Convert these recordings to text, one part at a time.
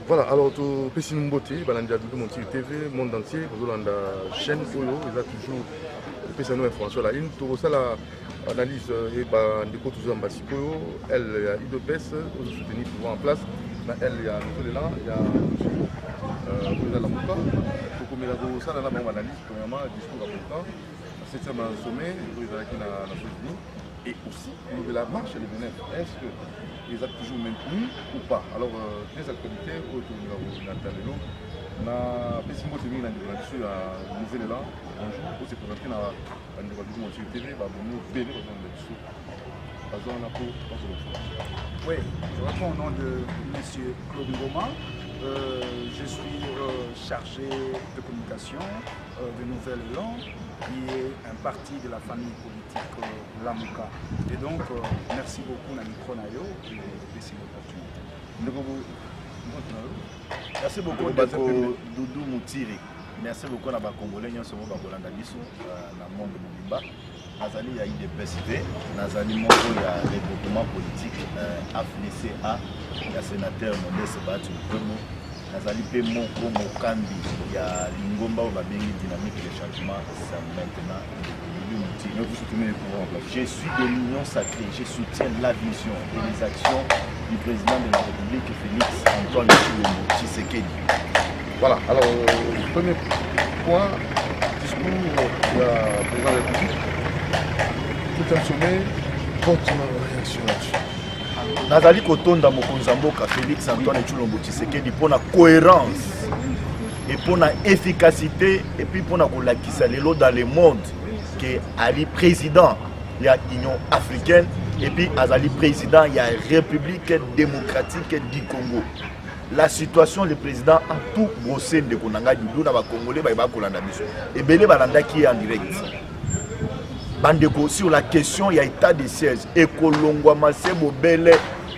Voilà, alors tout petit Mboté, Balandia Doudou Monti TV, monde entier, vous avez la chaîne Oyo, ils ont toujours fait nos informations là. Une tout ça la analyse et bah des côtés toujours en bas elle il y a IDPS, aux soutenir pouvoir en place. Elle il y a nous là, il y a président la Mouka. Pour comme il a ça là on analyse premièrement discours important. 7e sommet, ils ont qui na Nations-Unies et aussi de la marche des Bénin. Est-ce que ils ont toujours maintenu ou pas? Alors, les actualités, autour de la Natalelo, na Pessimbo TV, na sur la Nouvelle-Élan, bonjour, pour se présenter dans la Nouvelle-Élan sur TV, bah, nous bénir au nom de dessous. Oui, je réponds au nom de M. Claude Ngoma. Je suis chargé de communication de Nouvelle-Élan, qui est un parti de la famille politique Lamouka. Et donc, merci beaucoup Namikro Nayo et merci l'opportunité. Merci beaucoup Doudou Moutiri. Merci beaucoup à Congolais, nous sommes dans le monde de Mobimba. Nazali ya IDPSV, Nazali moko ya développement politique AFNCA, ya sénateur Modeste Batu Premo, Nazali pe moko mokambi ya Lingomba ou babengi dynamique de changement, c'est maintenant je suis de l'Union sacrée, je soutiens la vision et les actions du président de la République Félix Antoine Tshisekedi. Voilà, alors premier point, discours de la présidente de la République. Tout un sommet, votre réaction là-dessus. Nazali kotonda mokonzi mboka Félix Antoine Tshisekedi pour la cohérence et pour la efficacité et puis pour la kolakisa lelo dans le monde que Ali président de l'Union africaine et puis Azali président de la République démocratique du Congo. La situation, le président a tout brossé de Konanga du Douna Congolais ba kolanda biso. Et belé balanda qui est en direct. Bandeko sur la question il y a état de siège et kolongwa masebo bele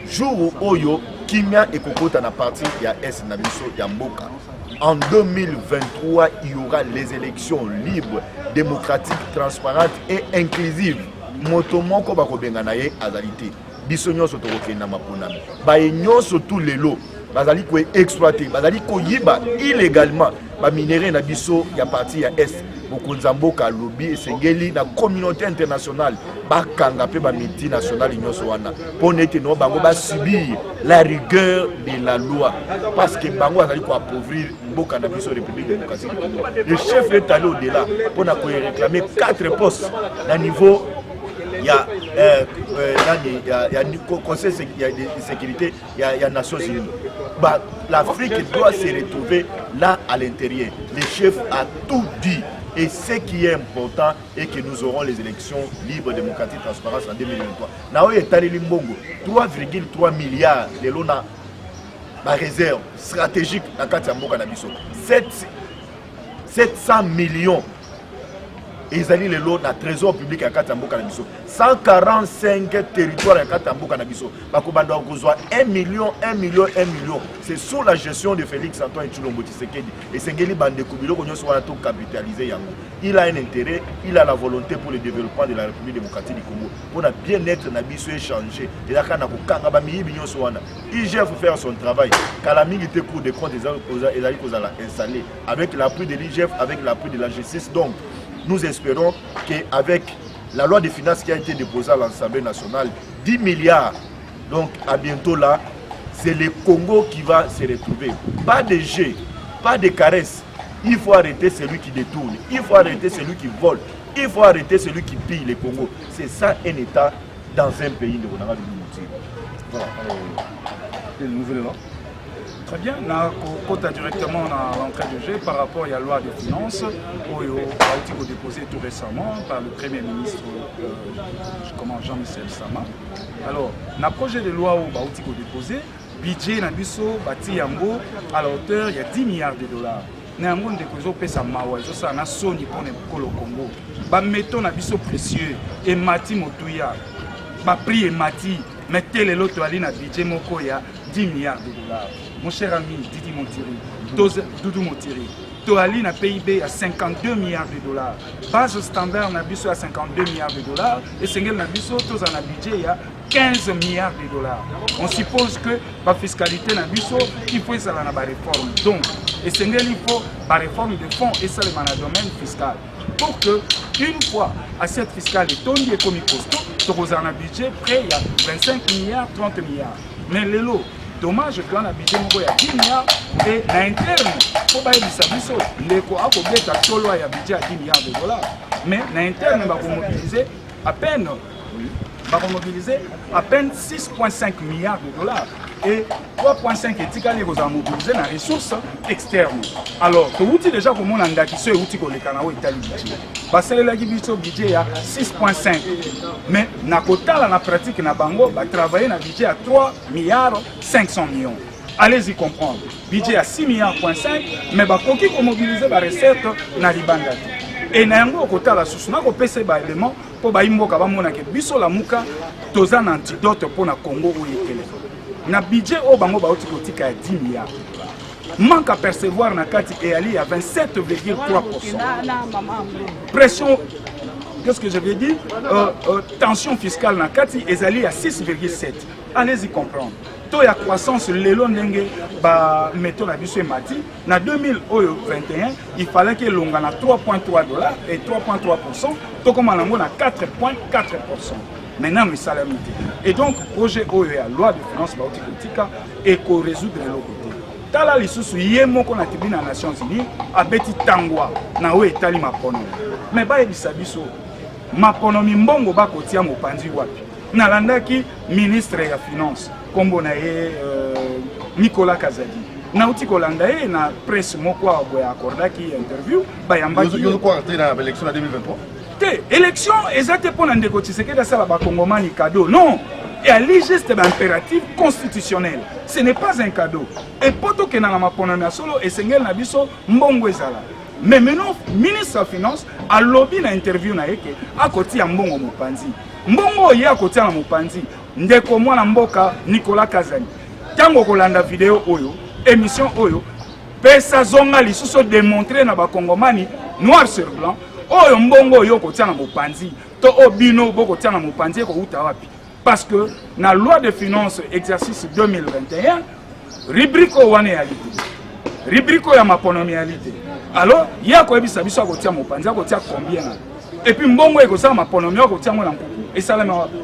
jour oyo kimia et kokota na parti ya S na biso ya mboka. En 2023, il y aura les élections libres, démocratiques, transparentes et inclusives. Motomoko bakobenga na ye azalité. Biso nyonso tokokenda maponami. Ba nyonso tous les lots bazali ko exploiter, bazali ko yiba illégalement ba minerai na biso ya parti ya Est. Bokonzamboka lobby esengeli na communauté internationale bakanga pe ba multinationale nyonso wana. Ponete no bango ba subir la rigueur de la loi parce que bango azali ko appauvrir mboka na biso République démocratique. Le chef est allé au-delà pour na ko réclamer 4 postes na niveau il y a Conseil de sécurité, il y a Nations Unies. Bah, l'Afrique doit se retrouver là à l'intérieur. Le chef a tout dit. Et ce qui est important est que nous aurons les élections libres, démocratiques, transparentes en 2023. Nous avons 3,3 milliards de l'ONA, ma réserve stratégique dans le cadre de 700 millions. Ils allaient le lot dans le trésor public à Katambo Kanabiso. 145 territoires à Katambo Kanabiso. Bakobanda Okozwa 1 million. C'est sous la gestion de Félix Antoine Tshisekedi. Et Sengeli Bande Koubilo qu'on soit tout capitalisé Yango. Il a un intérêt, il a la volonté pour le développement de la République démocratique du Congo. Pour la bien-être Nabiso échanger. Et là quand on a IGF faire son travail. Kalami était cours de compte des installé avec l'appui de l'IGF, avec l'appui de la justice. Donc nous espérons qu'avec la loi de finances qui a été déposée à l'Assemblée nationale, 10 milliards, donc à bientôt là, c'est le Congo qui va se retrouver. Pas de jeu, pas de caresses. Il faut arrêter celui qui détourne, il faut arrêter celui qui vole, il faut arrêter celui qui pille le Congo. C'est ça un État dans un pays de Ronara de Mouti. Voilà, et le nouvel élan. Très bien, on compte directement dans l'entrée de jeu par rapport à la loi de finances qui a été déposée tout récemment par le Premier ministre Jean-Michel Sama. Alors, dans le projet de loi qui a été déposé, le budget bâti yango à la hauteur de 10 milliards de dollars. Néanmoins, nous avons un Sony pour le Congo. Nous mettons un biso précieux et mati motouya. Prix et mati, mettez les lots à la budget moko ya 10 milliards de dollars. Mon cher ami Didi Montiri, Doudou Montiri, Toali na PIB à 52 milliards de dollars. Base standard na biso à 52 milliards de dollars et Sengel na biso tous en budget à 15 milliards de dollars. On suppose que la fiscalité na biso, il faut ça na ba réforme. Donc, et c'est il faut la réforme de fonds et ça dans le domaine fiscal. Pour que une fois assiette fiscale est tombée comme il costaud, tu as un budget prêt il y a 25 milliards, 30 milliards. Mais les lots, dommage que là, un budget il y a 10 milliards et à l'interne, il faut pas y biso, les quoi a combien de solo il y a budget à 10 milliards de dollars. Mais à l'interne, on va mobiliser à peine 6,5 milliards de dollars. Et 3,5 étiquettes les mobiliser dans les ressources externes. Alors, tu as déjà comment on a qui se outil pour les canaux italiens. Parce que le budget à 6,5. Mais na kota la pratique na bango va travailler na budget à 3 milliards 500 millions. Allez-y comprendre. Budget à 6 milliards,5, mais va coquille pour mobiliser la recette na libanda. Et na yango kota la source na ko pese ba élément pour ba imboka ba mona ke biso la muka toza na antidote pour na Congo ou yekele. Na budget au bango ba otika à 10 milliards. Manque à percevoir na kati et ali à 27,3%. Pression, qu'est-ce que je veux dire? Tension fiscale na kati et ali à 6,7. Allez-y comprendre. Taux de croissance le long ndenge ba meto na biso mati na 2021 il fallait que longa na 3,3 dollars et 3,3%. To comme on a 4,4%. Maintenant, mais salaire et donc, projet OEA, loi de finances baotika et qu'on résoudre le côté. Tala lisusu yemo qu'on a tibé dans les Nations Unies, a beti tangwa, na oe etali mapono. Mais ba ebisa biso, mapono mbongo ba kotia mopanzi wapi. Nalandaki ministre ya finance, kombo na ye Nicolas Kazadi. Na uti kolanda ye na presse moko boya akordaki interview, ba yambaki. Yo ko entrer dans l'élection en 2023. Élection exacte pour négocier que ça va congomani cadeau non et à juste impératif constitutionnel ce n'est pas un cadeau et poto que na maponana solo et sengel na biso mbongo ezala mais maintenant ministre des finances a lobby na interview na yeke akoti ya mbongo mopanzi mbongo ya akoti na mopanzi ndeko mwana mboka Nicolas Kazani tango kolanda vidéo oyo émission oyo pesa zonga lisusu démontrer na ba congomani noir sur blanc oyo mbongo yo kotia na mopanzi to obino boko tia na mopanzi ko uta wapi parce que na loi de finances exercice 2021 rubrique wane ya lité rubrique ya maponomialité alors ya ko ebisa biso ko tia mopanzi ko tia combien na et puis mbongo eko sa maponomi ko tia ngona nkuku et salama wapi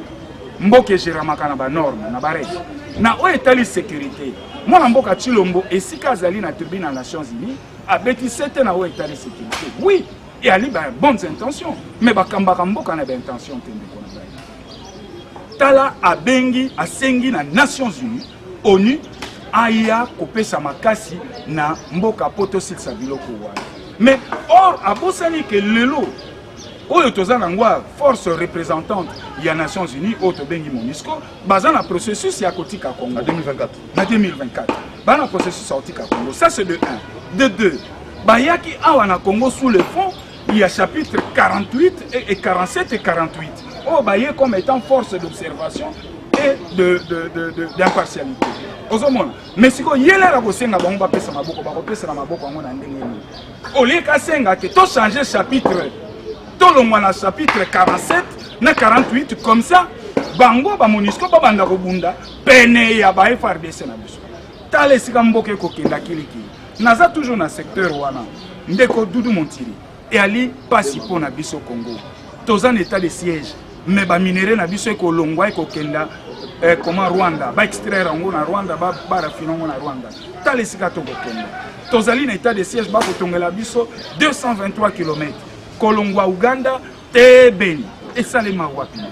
mboke géramaka na ba norme na ba règle na o etali sécurité mwana mboka Chilombo esika azali na tribune na Nations Unies a beti sete na o etali sécurité oui. Et ali ba bonnes intentions mais bakambaka mboka na ba intention tende kona tala abengi asengi na Nations Unies ONU aya kopesa makasi na mboka poto silsa biloko wana mais or abosani ke lelo oyo tozana ngwa force représentante ya Nations Unies oto bengi MONUSCO bazana processus ya kotika Congo en 2024 na 2024 bana processus ya kotika Congo ça c'est de 1 de 2 bayaki awa na Congo sous le fond il y a chapitre 48 et 47 et 48. Oh, baillé comme étant force d'observation et d'impartialité. Mais si vous avez la bosenga ba pesa maboko ba pesa na maboko ngona ndenge ni. Ole ka senga que to changer chapitre to longwa na chapitre 47 na 48 comme ça bango ba MONUSCO ba banda ko bunda pene ya ba FRDC na biso. Tale sika mboke ko kenda kiliki. Naza toujours na secteur wana. Ndeko Doudou Montiri. Et ali pasi pour na biso Congo. Tous en état de siège. Mais ba minéré na biso ko longwa ko kenda comment Rwanda, ba extraire ngo na Rwanda, ba rafiner ngo na Rwanda. Tale sika to ko kenda. Tous ali na état de siège ba ko tongela biso 223 km. Kolongwa Uganda te Beni. Et ça les mawapi na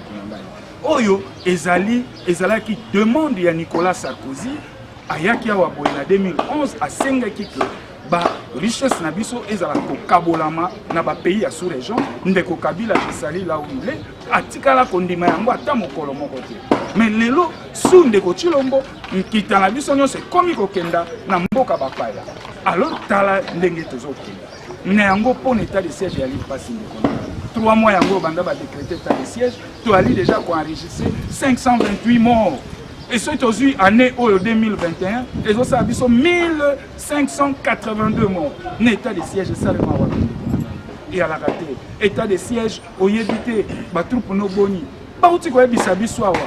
Oyo ezalaki demande ya Nicolas Sarkozy ayaki awa boye na 2011 a sengaki ke ba richesse na biso ezala ko kabolama na ba pays ya sous région ndeko Kabila esali la oule atikala kondima yango ata mokolo moko te mais lelo su ndeko Chilombo nkita na biso nyonso komi kokenda na mboka bapaya alors tala ndenge tozokenda na yango pour état de siège ya lipasi ndeko 3 mois yango banda ba décréter état de siège to ali déjà ko enregistrer 528 morts. Et ce aujourd'hui, année 2021, et ça a 1582 morts. L'état de siège, ça le mawa. Et à la raté, état de siège, au yébité, ba troupe no boni. Ba uti ko ebisa biswawa.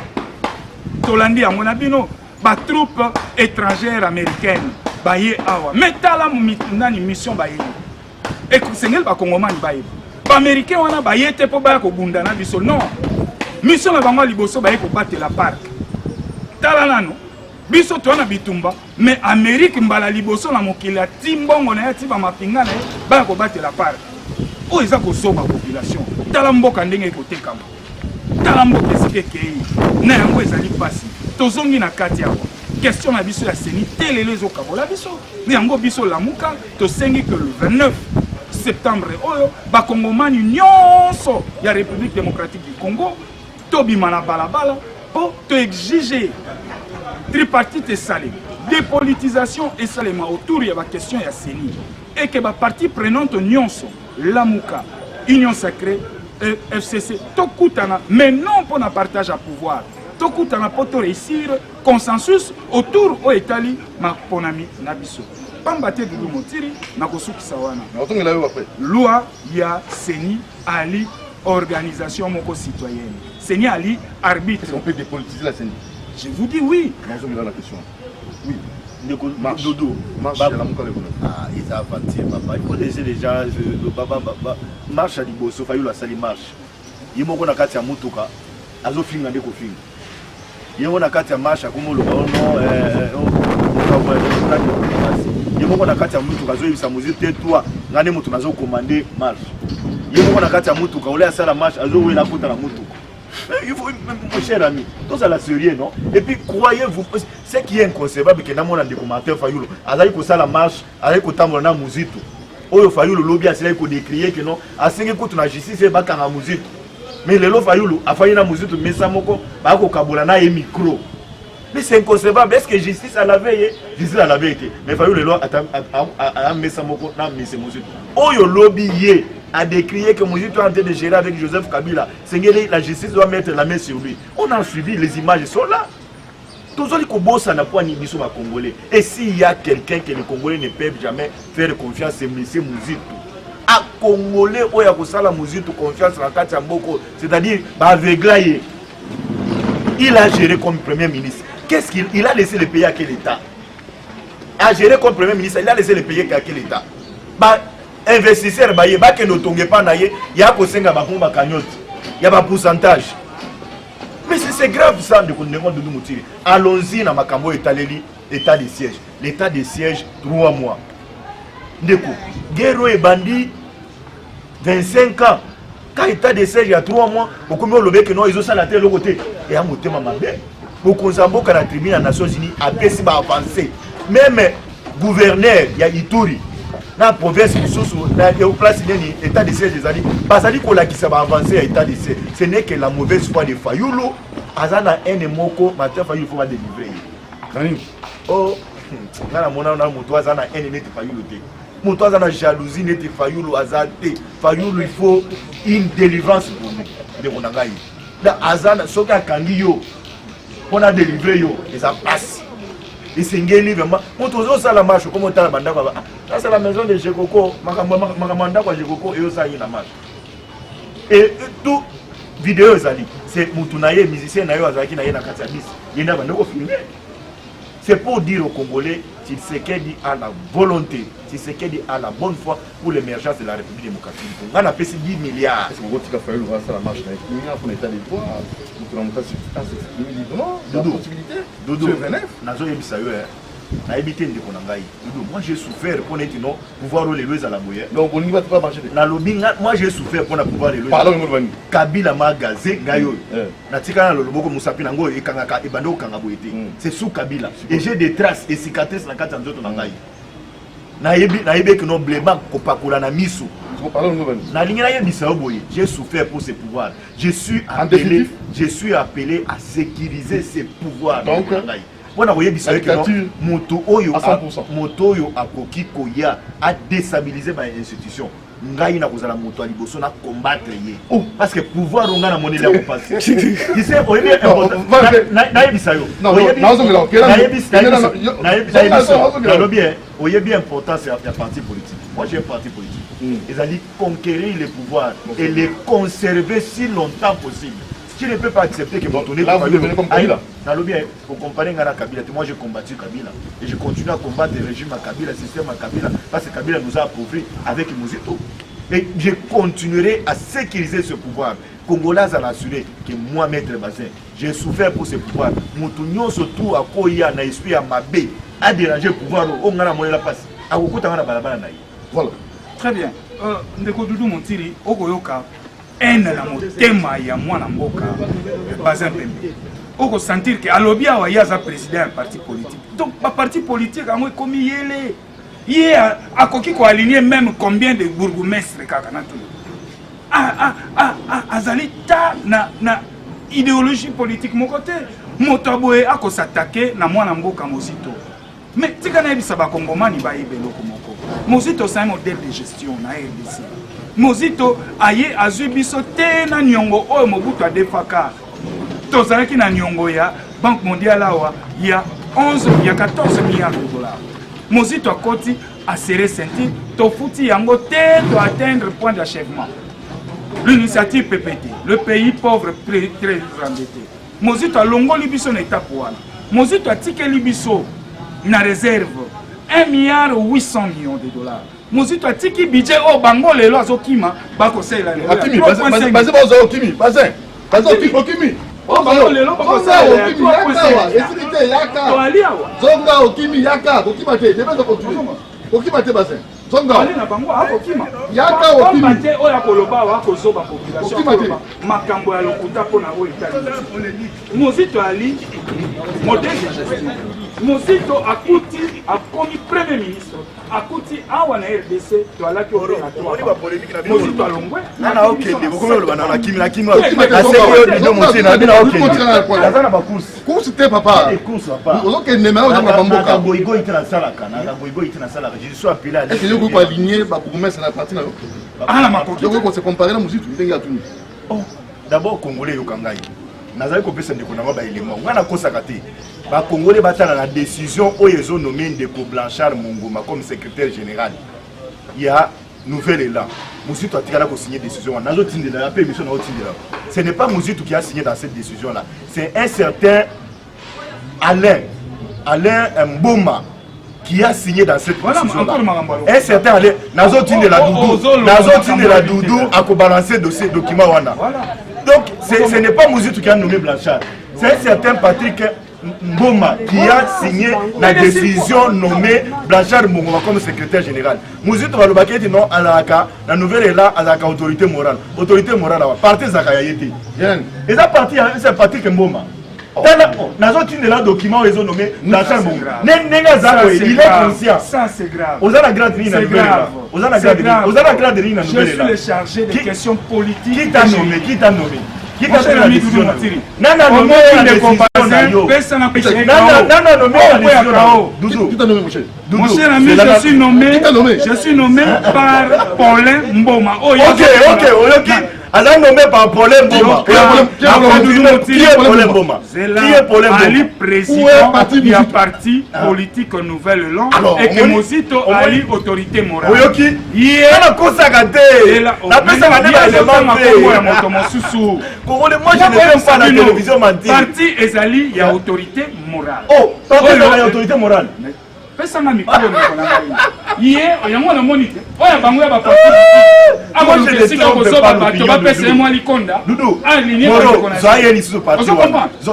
tolandi yango na bino batroupe étrangère américaine baye awa mais tala nani mission baye ekosengeli bakongomani baye baaméricain wana baye te mpo baya kobunda na biso non mission na bango ya liboso baye kobatela park tala nano biso toza na bitumba mais amérique mbala liboso na mokili ati mbongo na ye ati bamapinga na ye baya kobatela park oyo eza kozoba population tala mboka ndenge ekotekama tala mboka esika ekei na yango ezali mpasi tozongi na kati awa question na biso ya seni telelo ezokabola biso yango biso lamuka tosengi que le 29 septembre oyo bakongomani nyonso ya république démocratique du Congo tobima na balabala mpo toexige tripartite esale dépolitisation esalema autour ya baquestion ya seni et que bapartie prenante nyonso lamuka union sacrée FCC tokutana mais non pour un partage à pouvoir tokutana pour réussir consensus autour au etali maponami nabiso pambate dudu motiri na kosukisa wana loi ya seni ali organisation moko citoyenne seni ali arbitre on peut dépolitiser la CENI. Je vous dis oui. Non, la question. Oui. Marche. Dodo. Marche. Ah, ils ont avancé, papa. Il faut laisser les gens. Marche à Liboso, il faut la salle marche. Il y a un cas de Moutoka. Azo finga de kofinga. Il y a un cas de marche à Kumolo. Il y a un cas de Moutoka. Azo yisa muzite toi. Ngane mutu nazo commander marche. Il y a un cas de Moutoka. On laisse la marche. Azo wela kota la Moutoka. Il faut, mon cher ami, tout ça la sérieux, non? Et puis, croyez-vous, ce qui est inconcevable, que dans mon documentaire, Fayoulo, avec ça la marche, avec autant mon nom, Mouzito, Oyo Fayoulo, lobby, c'est là qu'on décriait que non, à 5 écoutes, on a justice, c'est pas qu'un Mouzito. Mais le lot Fayoulo, à Fayoulo, Mouzito, mais ça, moko, bah, au Kabolana et micro. Mais c'est inconcevable, est-ce que justice à la veille? Justice à la veille, mais Fayoulo, le lot, à Messamoko, non, mais c'est Mouzito. Oyo lobby, a décrié que Mouzito est en train de gérer avec Joseph Kabila. La justice doit mettre la main sur lui. On a suivi, les images sont là. Tous les Congolais n'a pas ni biso à Congolais. Et s'il y a quelqu'un que les Congolais ne peuvent jamais faire confiance, c'est M. Mouzito. À Congolais, où il y a la Mouzito confiance dans Katia Mboko, c'est-à-dire, aveuglé. Il a géré comme Premier ministre. Qu'est-ce qu'il a laissé le pays à quel état? A géré comme Premier ministre, il a laissé le pays à quel état? Investisseurs baye ba ke no tonge pa na ye ya ko senga ba komba cagnotte ya ba pourcentage mais c'est grave ça de kondengo de Mutiri. Allons-y na makambo etaleli état de siège, l'état de siège 3 mois ndeko guerre et bandit 25 ans quand état de siège il y a 3 mois beaucoup mieux lobe que non ils ont ça la tête le côté et à motema mabe beaucoup zamboka na tribune des Nations Unies a pesi ba avancer même gouverneur ya Ituri na province sous la place de état de siège des alliés basali ko la qui ça va avancer à état de siège ce n'est que la mauvaise foi de Fayoulo azana un moko matin Fayoulo faut va délivrer oh na mona na moto azana un net Fayoulo te moto azana jalousie net Fayoulo azate Fayoulo il faut une délivrance pour nous de monangai da azana soka kangi yo on a délivré yo et ça passe. Et c'est vraiment. Quand on a la marche, comme on a la bande, c'est la maison de Jekoko, Makamanda, Jekoko, et ça y est la marche. Et tout vidéo, c'est Moutunaye, musicien, Azaki, Naye, Katabis. Il n'y a pas de filmé. C'est pour dire aux Congolais, Tshisekedi a la volonté, Tshisekedi a la bonne foi pour l'émergence de la République démocratique du Congo. On a payé 10 milliards. Est-ce que vous avez fait la marche avec il y a un état de droit, vous avez fait librement, la possibilité. Dodo, Nazo Yebisayo, na évité de Konangaï. Moi j'ai souffert pour être non pouvoir les lois à la boyer. Donc on n'y va pas marcher. Na lobinga, moi j'ai souffert pour pouvoir les lois. Pardon, Mourvani. Kabila magazé gayo. Na tika na loboko musapi nango e kangaka e bando kanga boyete. C'est sous Kabila. Et j'ai des traces et cicatrices na kati nzoto nangai. Na yebi que non blema ko pakula na miso. Na lingina yebisa boye. J'ai souffert pour ces pouvoirs. Je suis appelé à sécuriser ces pouvoirs. Donc on a que moto oyo akoki koya a déstabiliser ba institution ngai na kozala moto a liboso na combattre ye parce que pouvoir on na monnaie la passer tu sais o yebi na yebisa yo o yebi importance ya parti politique. Moi j'ai un parti politique ils allaient conquérir les pouvoirs et les conserver si longtemps possible. Tu ne peux pas accepter que Bantoné... Là, vous devenez comme Kabila. Pour comparer à Kabila, moi j'ai combattu Kabila. Et je continue à combattre le régime à Kabila, le système à Kabila, parce que Kabila nous a appauvris avec Mozito. Et je continuerai à sécuriser ce pouvoir. Congolais a assuré que moi, Maître Bazin, j'ai souffert pour ce pouvoir. Moutounion surtout à Koya, na esprit à Mabé, a dérangé le pouvoir. On a la moyen la passe. À Okuta, on a la balabala. Voilà. Très bien. Ndeko Doudou Montiri, Okoyoka, un na motema ya mwana mboka Bazin Pembe. Oko sentir que Alobia wa yaza président un parti politique. Donc ba parti politique a moi comme yele. Yé a koki ko aligner même combien de bourgmestres kakanato. Azali ta na idéologie politique mon côté. Motaboe a ko s'attaquer na mwana mboka Mozito. Mais tika na ebisa ba kongomani ba yebelo komoko. Mozito c'est un modèle de gestion na RDC. Mozito aye azui biso te na nyongo oyo Mobutu adefaka. Tozalaki na nyongo ya Banque mondiale awa il y a 14 milliards de dollars. Mozito akoti a serré ceinture, to fouti yango te to atteindre point d'achèvement. L'initiative PPT, le pays pauvre très endetté. Mozito a longoli biso na étape wana. Mozito a tike libiso na réserve 1,8 milliard de dollars. Mozito a tiki budget au bango lelo azokima bako sela lelo. Akimi, basé bazo Okimi, basé. Bazo Okimi. Oh bango lelo bako sela. Esilité yaka. To ali awa. Zonga Okimi yaka, Okima te, demain de continuer. Okima te basé. Zonga. Ali na bango akokima. Yaka Okimi. Bate oya koloba wa kozoba population. Makambo ya lokuta pona o Italie. Mozito ali modèle de gestion. Mozito akuti akomi premier ministre. Akuti awa na RDC to alaki opératoire. Mozito alongwe. Nana okende bokome lo bana kimi na kimi. Aseyo bido monte na bina okende. Azana ba course. Course te papa. Course papa. Okende mais on va bamboka. Na boigo itana salaka, na boigo itana salaka. Je suis appelé à. Est-ce que vous pouvez aligner ba promesse na partie na yo? Ah la makoki. Donc on se comparer na Mozito ndenge atuni. Oh, d'abord congolais yokangai. Nazali kopesa ndeko na ba élément. Ngana kosaka te. Ba congolais batala la décision oyo ezo nommé Ndeko Blanchard Mongoma comme secrétaire général. Il y a nouvelle élan. Mozito a tiré la signer décision. Nazo tindela la permission na otindela. Ce n'est pas Mozito qui a signé dans cette décision là. C'est un certain Alain Mboma qui a signé dans cette décision là. Un certain Alain Nazo tindela Doudou a balancer dossier document wana. Donc ce n'est pas Mozito qui a nommé Blanchard. C'est un certain Patrick Mboma qui a signé la décision nommée Blanchard Mongoma comme secrétaire général. Mozito va le baquer non à la nouvelle est là à la autorité morale. Autorité morale à partir Zakayayete. Et ça parti c'est Patrick Mboma. Nazo tine la document ils ont nommé Blanchard Mongoma. Il est conscient. Ça c'est grave. Aux la grade ligne Je suis le chargé des questions politiques. Qui t'a nommé? Qui t'a fait la décision? Nana nommé la décision. Mon cher ami, je suis nommé par Paulin Mboma. Ok. Alors nommé par Paulin Mboma. Qui est Paulin Mboma? Ali, président du parti politique Nouvelle Langue et que Mozito Ali, autorité morale. Moi je ne veux pas la télévision mentir. Parti Ezali, il y a autorité morale. Oh, parti il y a autorité morale. Pesanga micro Hier, il y a un moniteur. Oya bango ya ba parti. Avant je sais que ça va tu vas passer moi likonda. Doudou. Ah ligne ko na. Ça y est, ils sont partis.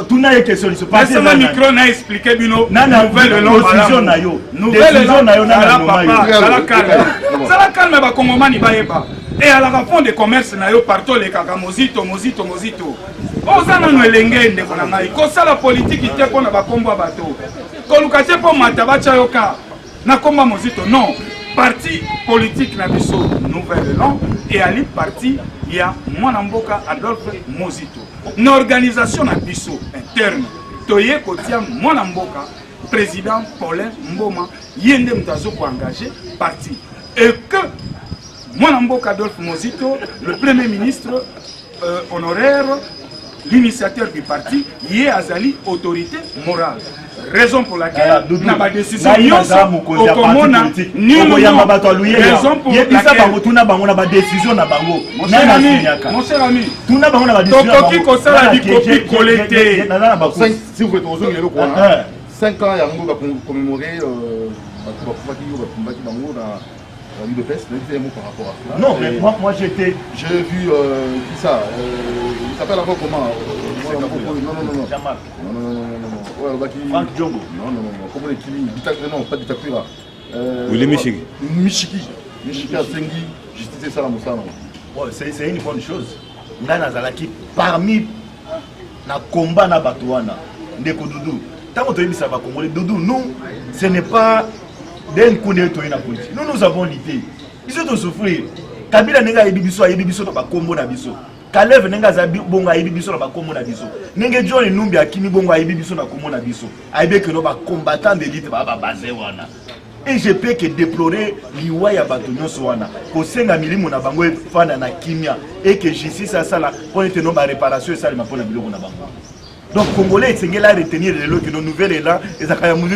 Tu n'as une question, ils sont partis. Pesanga micro na expliquer bino. Nouvelle décision na yo. Décision na yo na papa. Ça calme ba kongomani ba yeba. Et à la fond de commerce na yo partout les kaka Mozito. Ozana no elenge ndeko na ngai. Ko sala politique ite pona ba kombo bato. Kolukate po matabacha yoka. Na komba Mozito non. Parti politique na biso Nouvelle Langue et ali parti il y a Mwanamboka Adolphe Mozito. Une organisation na biso interne. Toye kotia Mwanamboka président Paulin Mboma yende mtazo ko engagé parti et que Mwanamboka Adolphe Mozito, le premier ministre honoraire, l'initiateur du parti, y est Azali, autorité morale. raison pour laquelle na ba décision nyonso okomona nino yamba bato aluye raison pour laquelle bango tuna bango na ba décision na bango mon cher ami tuna bango na ba décision tokoki kosala bikopi collecté si vous faites aux autres, 5 ans, il y a un commémorer l'UDPS, un mot par rapport à ça. Non, mais moi j'ai vu qui ça il s'appelle encore comment non. Franck Djongo. Non, comment les Kimi, non, pas dictature. Willy Michiki. Michiki a Sengi, justice ça la Moussa. C'est une bonne chose. Nana Zalaki, parmi na combat na Batouana, Ndeko Doudou. Tant que tu as Congolais, Doudou, nous, ce n'est pas d'un coup de toit na politique. Nous avons l'idée. Ils sont souffrir. Kabila nenga ebibiso na ba kombo na biso. Kalev nenga zabi bonga ebibiso na ba kombo na biso. Nenge John Numbi akimi bonga ebibiso na kombo na biso. Aibe que no ba combattant d'élite ba basé wana. Et je peux que déplorer liwa ya bato nyonso wana. Ko senga milimo na bango fana na kimia et que justice ça là pour être no ba réparation ça ma pona biloko na bango. Donc Congolais c'est là retenir les lois que nos nouvelles est là et ça kaya mutu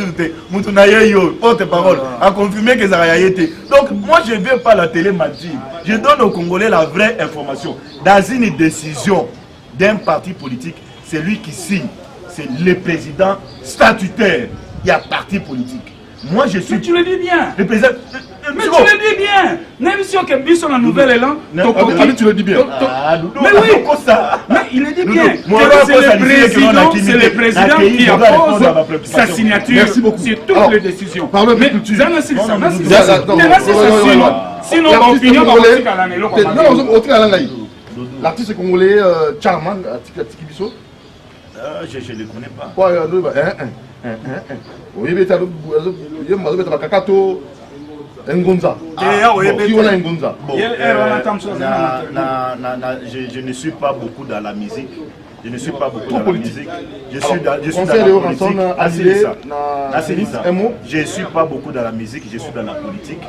mutu na yo porte-parole a confirmé que ça a été. Donc moi je ne veux pas la télé mentir. Je donne aux Congolais la vraie information. Dans une décision d'un parti politique, c'est lui qui signe. C'est le président statutaire. Il y a parti politique. Moi je suis. Mais tu le dis bien. Le président. Mais tu le dis bien. Même si on a sur la nouvelle élan, tu le dis bien. Mais oui, mais il le dit bien. C'est le président qui appose sa signature sur toutes les décisions. Mais sinon, l'opinion va aussi à l'année. L'artiste congolais Charman, Tikibiso. Je ne le connais pas. Oui, mais tu as Kakato. Ngonza. Je ne suis pas beaucoup dans la musique. Je ne suis pas beaucoup dans la musique. Je suis dans la politique. Je ne suis pas beaucoup dans la musique, je suis dans la politique.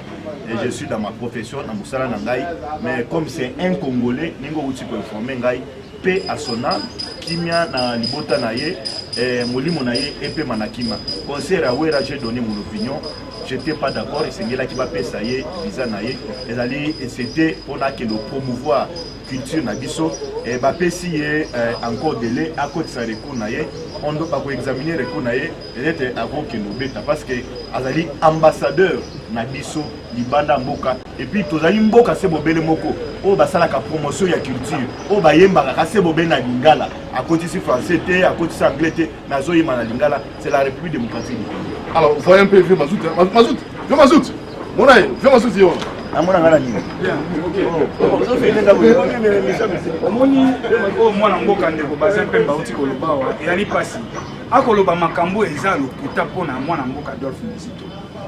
Et je suis dans ma profession, dans Moussala Nangaï. Mais comme c'est un Congolais, Ningo Outi peut informer Ngaï, paix à son âme, Kimia na Libota Naye, Molimo Naye, et paix Manakima. Conseil à Ouera, j'ai donné mon opinion. Je n'étais pas d'accord et c'est là qui va payer ça y est, visa naïe. Et c'était pour que le promouvoir culture nabiso et bah si encore délai à côté ça recours naïe, on doit pas examiner recours naïe et être avant que nous bêta parce que azali ambassadeur nabiso libanda mboka et puis tozali mboka c'est bobele moko o basala ka promotion ya culture o bayemba ka c'est bobele na lingala à côté si français té à côté si anglais té nazo yima na lingala c'est la République démocratique. Alors, vous voyez un peu, vieux Mazout. Vieux Mazout. Mon aïe, vieux Mazout, yo. Ah, mon aïe, bien, omoni mwana mboka ndeko baza mpe mbauti koloba eyali pasi akoloba makambo eza lokuta mpona mwana mboka Adolphe Muzito.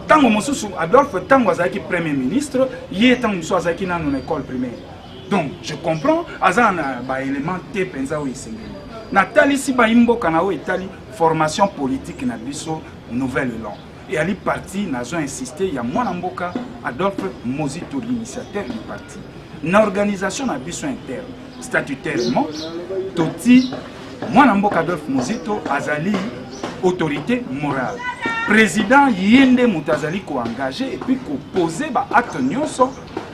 Tango mosusu Adolphe tango azalaki premier ministre ye tango mosusu azalaki nano na école primaire. Donc je comprends aza na baélément te mpenza oyo esengeli natalisi bayimboka na oyo etali formation politique na biso nouvelle élan. Et à parti, nous avons insisté, il y a Mwana Mboka Adolphe Muzito, l'initiateur du parti. L'organisation a besoin interne, statutairement, Toti, Mwana Mboka Adolphe Muzito, Azali, autorité morale. Président Yende Moutazali ko engagé et puis ko poser ba acte nyonso,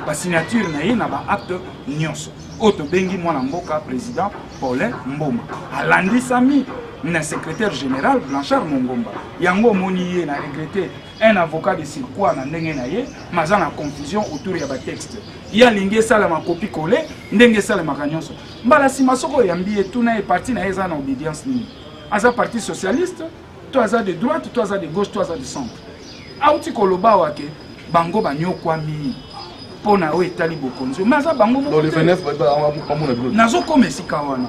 ba signature na yena ba acte nyonso. Oto bengi Mwana Mboka président Paulin Mboma. Alandi Sami le secrétaire général Blanchard Mongomba. Yango moni na regretté un avocat de circuit na ndenge na ye, maza na confusion autour ya ba texte. Ya linge sala ma copie collée, ndenge sala ma kanyonso. Mbala sima soko yambi etuna e parti na eza na obédience ni. Aza parti socialiste, toi aza de droite, toi aza de gauche, toi aza de centre. Auti koloba wake bango banyokwami. Pona o etali bokonzo. Maza bango dans le 29 nazo komesika wana.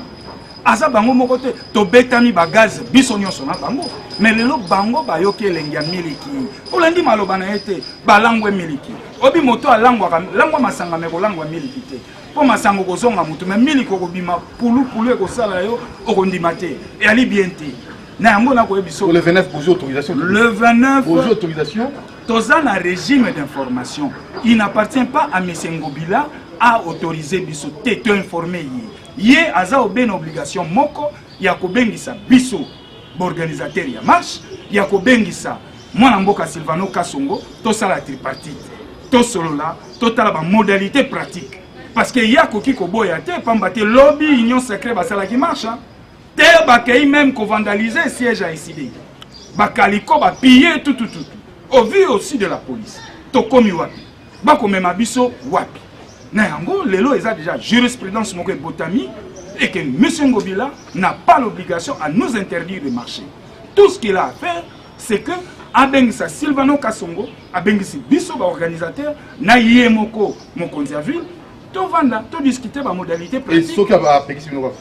Aza bango moko te to betami ba gaz biso nyonso na bango mais lelo bango ba yoki elengi miliki olandi maloba na ete balangwe miliki obi moto alangwa langwa masanga me kolangwa miliki te po masango kozonga mutu mais miliki ko bima pulu ko sala yo okondima te et ali bien te na yango na ko biso le 29 poser autorisation le 29 poser autorisation toza na régime d'information il n'appartient pas à M. Ngobila à autoriser biso te to informer Yé aza obé une obligation moko ya kobengisa biso organisateur ya marche ya kobengisa mwana mboka Sylvano Kasongo tosala tripartite tosolola totala ba modalité pratique parce que yako ki koboya te pamba te lobby union secret basala ki marche te bakei même ko vandaliser siège à ICD bakaliko ba piller tout au vu aussi de la police tokomi wapi bako mema biso wapi na yango lelo eza déjà jurisprudence moko botami et que M. Ngobila n'a pas l'obligation à nous interdire de marcher. Tout ce qu'il a à faire, c'est que Abengisa Sylvano Kasongo, Abengisi Biso, organisateur, na yemoko mokonzi a ville, to vanda, to discuter ba modalité pratique. Et ce qui a Pekisi Bino.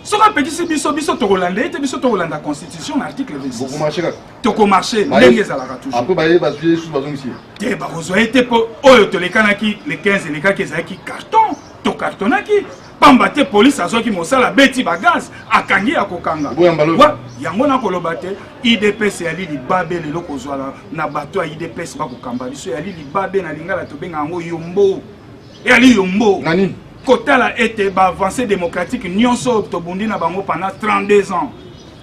Ce qui a Pekisi Biso, Biso to Hollande, Biso to Hollande la Constitution, l'article 26. Vous marchez là. To marché, ndenge za la toujours. Après baye ba jouer sous bazon ici. Te ba rozoete po oyo to le kanaki les 15 les cas qui ezaki carton, to cartonaki. Pambate police azoki mosala beti bagaz akangi ya kokanga wa yango na kolobate IDPS ya lili babe lelo kozwala na bato ya IDPS ba kokamba biso ya lili babe na lingala to benga ngo yombo ya li yombo nani kotala ete ba avancée démocratique nyonso to bondi na bango pendant 32 ans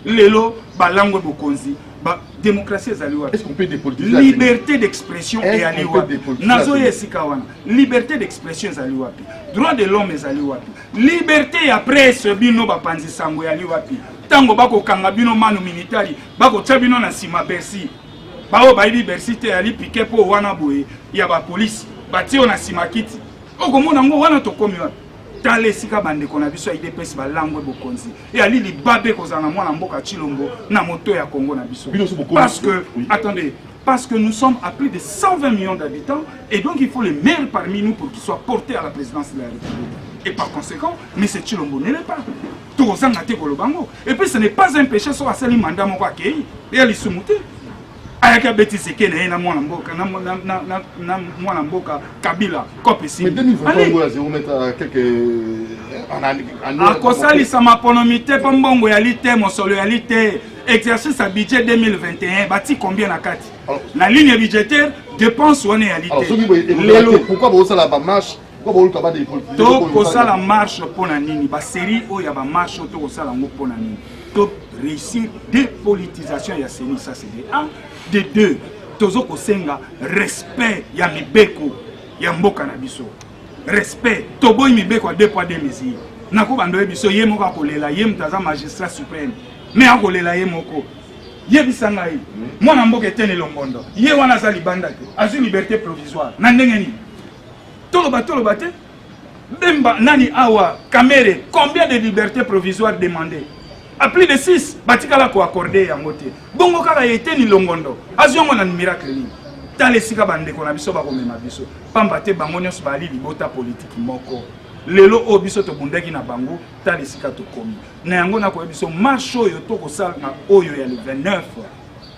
lelo balangwe bokonzi ba démocratie ezali wapi? Est-ce qu'on peut dépolitiser? Liberté d'expression ezali wapi? Nazo yesika wana liberté d'expression ezali wapi? Droit de l'homme ezali wapi? Liberté ya presse bino bapanzi sango ezali wapi? Tango bako kanga bino manu militari bako tia bino na sima Bercy bao bayibi Bercy te ali piqué po wana boye ya ba police batio na sima kiti okomona ngo wana tokomi wapi? Tale sika bande kona biso IDPS balangwe bokonzi et ali libabe kozana mwana mboka Chilombo na moto ya Congo na biso parce que attendez parce que nous sommes à plus de 120 millions d'habitants et donc il faut les meilleurs parmi nous pour qu'ils soient portés à la présidence de la République et par conséquent mais c'est Chilombo ne l'est pas tozanga te kolobango et puis ce n'est pas un péché sur asali mandat moko akei et ali sumuté ayaka betise kene na mwana mboka na mwana mboka Kabila kopesi mais 2020 on va zéro mettre quelques akosalisa maponomité po mbongo ya lite mosolo ya lite exercice à budget 2021 bati combien na kati na ligne budgétaire dépense wana ya lite pourquoi vous ça la marche pourquoi vous pas des politiques to ko sala marche pona nini ba série o ya ba marche to ko sala ngo pona nini to réussir dépolitisation ya seni ça c'est de 1 de 2 tozo ko senga respect ya mibeko ya mboka na biso respect to boy mibeko 2 poids 2 mesures nako bando biso ye moko kolela ye mtaza magistrat suprême mais akolela ye moko ye bisanga ye mwana mboka etene longondo ye wana za libanda te azu liberté provisoire na ndenge ni toloba te bemba nani awa Kamere combien de liberté provisoire demandé à plus de 6 batikala ko accorder yango te bongo kaka eteni longondo azu yango na miracle ni tale sika bande ko na biso ba komema biso pamba te bango nyonso bali libota politique moko lelo o biso to bundaki na bango tale sika to komi na yango na ko biso marche oyo to ko sala na oyo ya le 29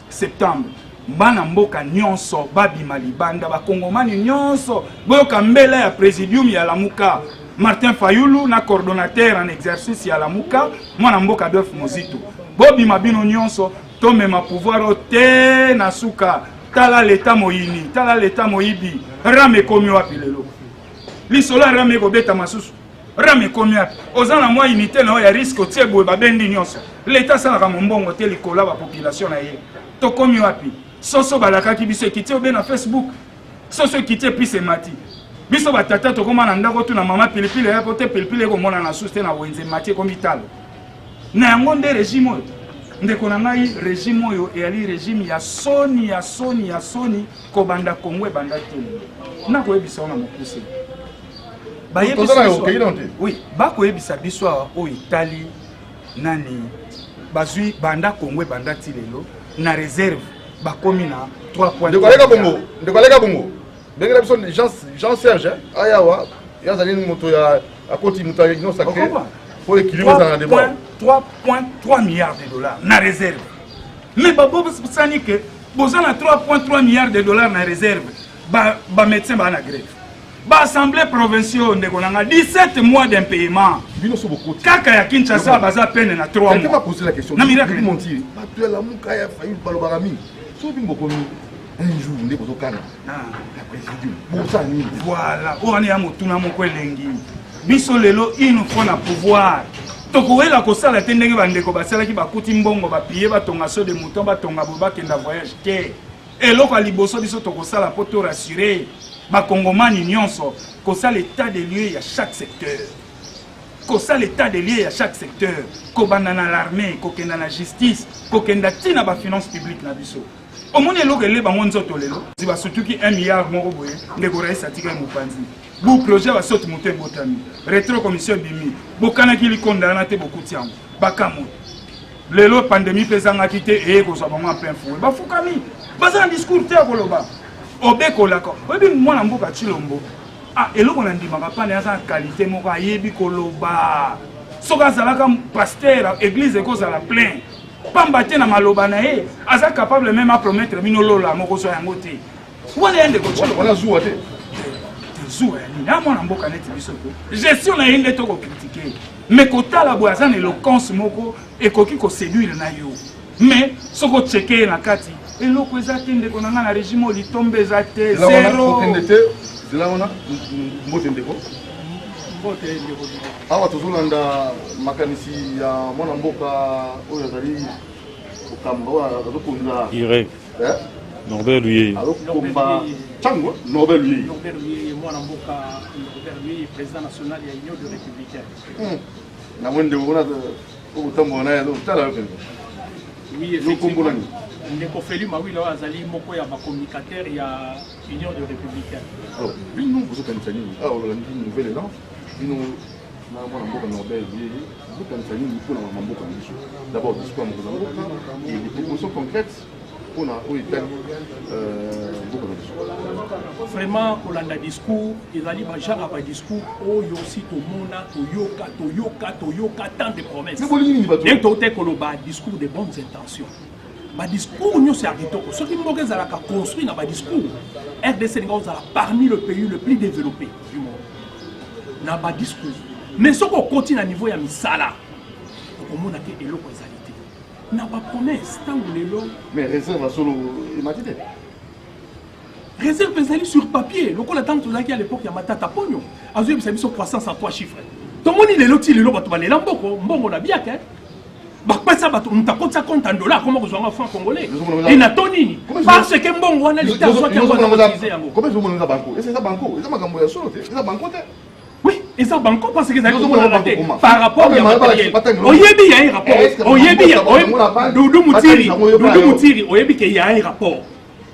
septembre bana mboka nyonso babima libanda bakongomani nyonso boyoka mbela ya présidium ya Lamuka Martin Fayulu na coordonnateur en exercice ya Lamuka mwana mboka Adolphe Mozito bobima bino nyonso to mema pouvoir te na suka tala l'état moyini tala l'état moyibi rame komi wapi lelo lisolo rame ko beta masusu rame komi wapi ozana mwa unité na ya risque tie boye babendi nyonso l'état sala ka mbongo te likola ba population na ye to komi wapi soso balaka ki biso kiti obe na Facebook soso kiti pise mati biso batata to koma na ndako tu na mama pilipili ya pote pilipili ko mona na suste na wenze mati ko mitalo na yango nde régime oyo ndeko na ngai régime oyo eyali régime ya soni ko banda Kongo banda tele na ko ebisa na mokuse oui ba ko ebisa biso o Italie nani bazui banda Kongo banda tilelo na réserve bakomi na 3 points de kolega bongo ndenge biso Jean Serge ayawa yazali moto ya akoti muta ino sacré pour équilibrer dans le débat 3.3 milliards de dollars na réserve mais babo sani que bozana 3.3 milliards de dollars na réserve ba médecin ba na grève ba assemblée provinciale ndeko nanga 17 mois d'impayement bino so beaucoup kaka ya Kinshasa baza peine na 3 mois. Quelqu'un m'a posé la question na miracle mentir ba tu la muka ya failli balobarami so bino komi un jour ndeko zo kana la président bon ça ni voilà on est à motuna moko elengi biso lelo il nous faut na pouvoir tokoyela kosala te ndenge bandeko basalaki bakuti mbongo bapiye batonga so de mouton batonga bo bakenda voyage te eloko ya liboso biso tokosala mpo to rassure bakongomani nyonso kosala état de lieu ya chaque secteur kosala état de lieu ya chaque secteur kobanda na l'armée kokenda na justice kokenda ntina bafinance publique na biso omoni eloko ele bango nzoto lelo basutuki 1 milliard moko boye ndeko raisi atika mopanzi bu projet basoti moto ebotami retro commission bimi bokanaki likonda wana te bokuti yango bakamo lelo pandémie mpe ezangaki te eye kozwa bango en plein fouet bafukami baza na discours te ya koloba obekolaka oyebi mwana mboka Tshilombo eloko na ndimaka pane aza na qualité moko ayebi koloba soki azalaka pasteur église ekozala plein pamba te na maloba na ye aza capable même à promettre bino lola moko so yango te wana yende wana zuwa te zuwa ya nini amwana mboka neti biso te gestion na ye nde tokokritike mais kotala boye aza na éloquence moko ekoki koséduire na yo mais soki ocheke ye na kati eloko eza te ndeko na nga na régime oyo litombe eza te zero zela wana mbote ndeko awa tozolanda makanisi ya mwana mboka oyo azali kokamba oyo azokonza Norbert Luyeye. azokomba ntango Norbert Luyeye mwana mboka Norbert Luyeye président national ya union de républicain na mwende wana okotambola naye azotala yo penza oui effectivement ndeko Feli Mawila oyo azali moko ya bacommunicateur ya union de républicain alors bino bozokanisa nini awa olandi nouvelle élan bino na mwana mboka Norbert Luyeye bozokanisa nini mpona mamboka na biso d'abord discours ya mokonzi ya mboka et des propositions concrètes mpona oyo etali mboka na biso vraiment kolanda discours ezali bagenre ya badiscours oyo si tomona toyoka tant de promesses ndenge tote koloba discours de bonnes intentions badiscours nyonso ya kitoko soki mboka ezalaka construit na badiscours RDC linga ozala parmi le pays le plus développé du monde na badiscours mais soki okoti na niveau ya misala okomona te eloko ezali te na bapromesse ntango lelo mais réserve ya solo emati te réserve ezali sur papier lokola ntango tozalaki à l'époque ya matata ponyo azoyebisa biso croissance en 3 chiffres tomoni lelo ti lelo bato balela mbongo na biaka bakpesa bato mutu akotisa compte en dollar koma kozwanga franc congolais e na to nini parce que mbongo wana lita azwaki yango azautilize yango comment ezomona eza banko eza banko eza makambo ya solo te eza banko te oui eza banko parce que ezali komonana te par rapport ya matériel oyebi ya un rapport oyebi ya Dudu Mutiri oyebi ke ya un rapport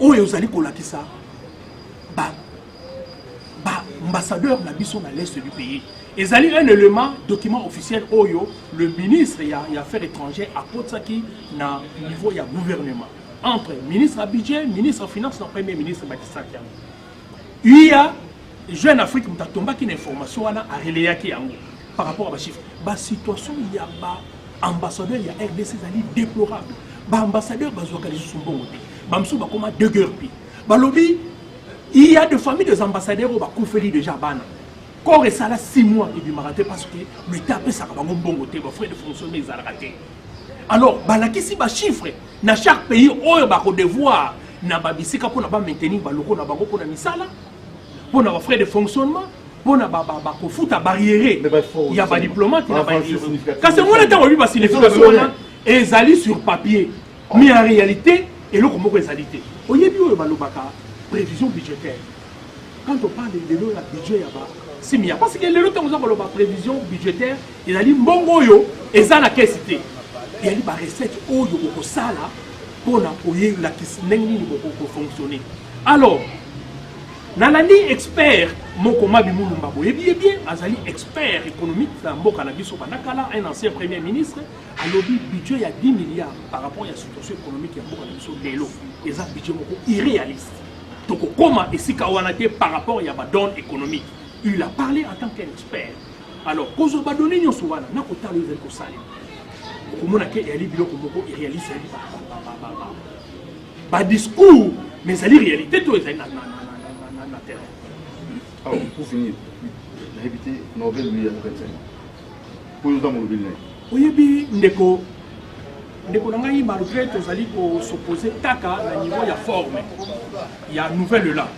oyo ozali kolakisa ambassadeur na biso na l'est du pays ezali un élément document officiel oyo le ministre ya affaires étrangères akotisaki na niveau ya gouvernement entre ministre à budget ministre finance na premier ministre Baptiste Kiango iya jeune Afrique mutatombaki na information wana areleyaki yango par rapport à ba chiffre ba situation ya ba ambassadeur ya RDC ezali déplorable ba ambassadeur bazwaka lisusu mbongo te bamsu bakoma deguerpi balobi il y a des familles des ambassadeurs qui ont fait déjà bana. Quand ça là 6 mois et du marathon parce que l'État peut ça va bon côté, va frais de fonctionner ils raté. Alors balaki si ba chiffre na chaque pays oyo ba devoir na ba bisika pour na ba maintenir ba loko na bango pour na misala pour na frais de fonctionnement pour na ba ko futa barrière. Il y a pas diplomate na ba quand c'est moi le temps lui ba signification ezali sur papier mais en réalité et le comment réalité. Oyebi oyo ba lobaka prévision budgétaire. Quand on parle de l'eau, la budget, il y a pas 6 milliards. Parce que l'eau, quand on parle de prévision budgétaire, il a dit bon, et ça, la caisse, il y a des recettes, oh, il y a ça là, pour la caisse, pour fonctionner. Alors, Nalani expert, mon combat, et bien, Azali expert économique, un ancien premier ministre, a lobby budget, il y a 10 milliards par rapport à la situation économique, il y a beaucoup de et ça, budget irréaliste. Donc, comment est-ce qu'il par rapport à la donne économique? Il a parlé en tant qu'expert. Alors, quand on va donner une souvent, on a autant de choses que ça. Comment est-ce qu'il y a réaliste discours, mais c'est la réalité de la terre. Alors, pour finir, éviter Norbert Luyeye à 25 ans. Pour nous avoir le oui, Ndeko. Ndeko nangai malgré tozali ko s'opposer taka na niveau ya forme ya nouvelle là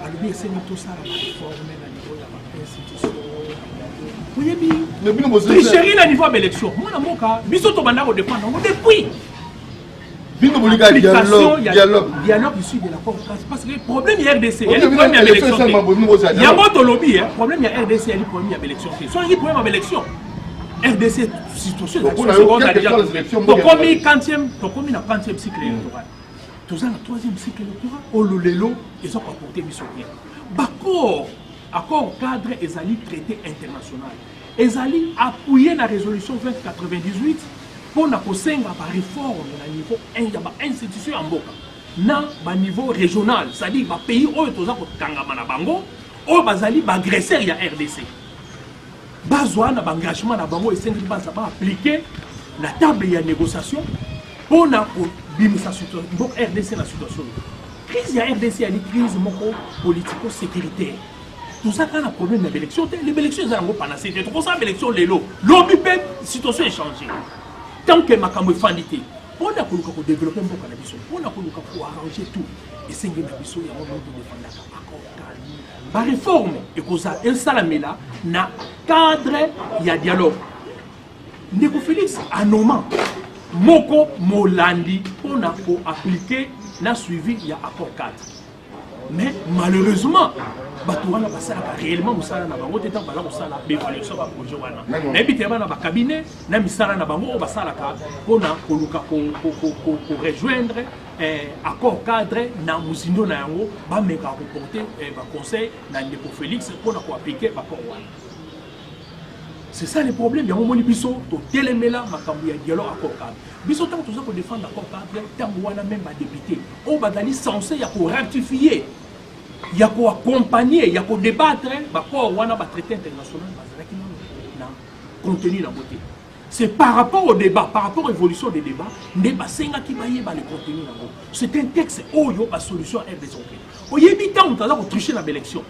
alobi eseni tout ça la forme na niveau ya institution tricherie na niveau d'élection. Moi, na moka, biso to banda ko dépendre depuis. Dialogue issu de l'accord parce que le problème il y a RDC, il y a le problème il y a l'élection. Il y a votre lobby, le problème il y a RDC, il y a le problème il y a l'élection. Soit il y a problème à l'élection. RDC situation donc on a déjà donc comme il 40e cycle électoral. Tous en 3e cycle électoral, au lelo ils ont apporté mission bien. Accord cadre ezali traité international. Ezali appuyé la résolution 2098 pour na kosenga ba réforme na niveau institution en boka. Na ba niveau régional, c'est-à-dire ba pays oyo toza ko tangama na bango, oyo bazali ba agresseur ya RDC. Bazwa na ba engagement na bango esengi baza ba appliquer la table ya négociation pour na ko bimisa situation donc RDC na situation. Crise ya RDC a une crise moko politico-sécuritaire. Tout ça quand on a problème de l'élection, les élections ils ont panacé. Tout comme ça l'élection l'élo, l'objet situation est changée. Tant que makambo fandité, on a voulu développer un peu la vision, on a voulu arranger tout. Et c'est que la vision il y a un moment de défendre la réforme et que ça installé là, na cadre il y a dialogue. Ndeko Félix à moment moko molandi on a pour appliquer la suivi il y a accord 4. Mais malheureusement batouana basala réellement musala na bango tetan bala musala évaluation ba projet wana na bitema na ba cabinet na misala na bango basala ka pona koluka ko rejoindre accord cadre na musindo na yango ba meka ko porter ba conseil na Ndeko Félix pona ko appliquer ba accord wana. C'est ça le problème. Il y a un moment biso to telemela makambo ya dialogue accord cadre. Biso tant que pour défendre l'accord cadre, tant wana même ba député, on va d'aller censé ya pour rectifier. Il y a pour accompagner, il y a pour débattre, l'accord wana ba traité international bazalaki na contenu na beauté. C'est par rapport au débat, par rapport à l'évolution des débats, ne ba senga ki baye ba le contenu na go. C'est un texte oyo ba solution RDC. Oyebi tant on a tricher na élection.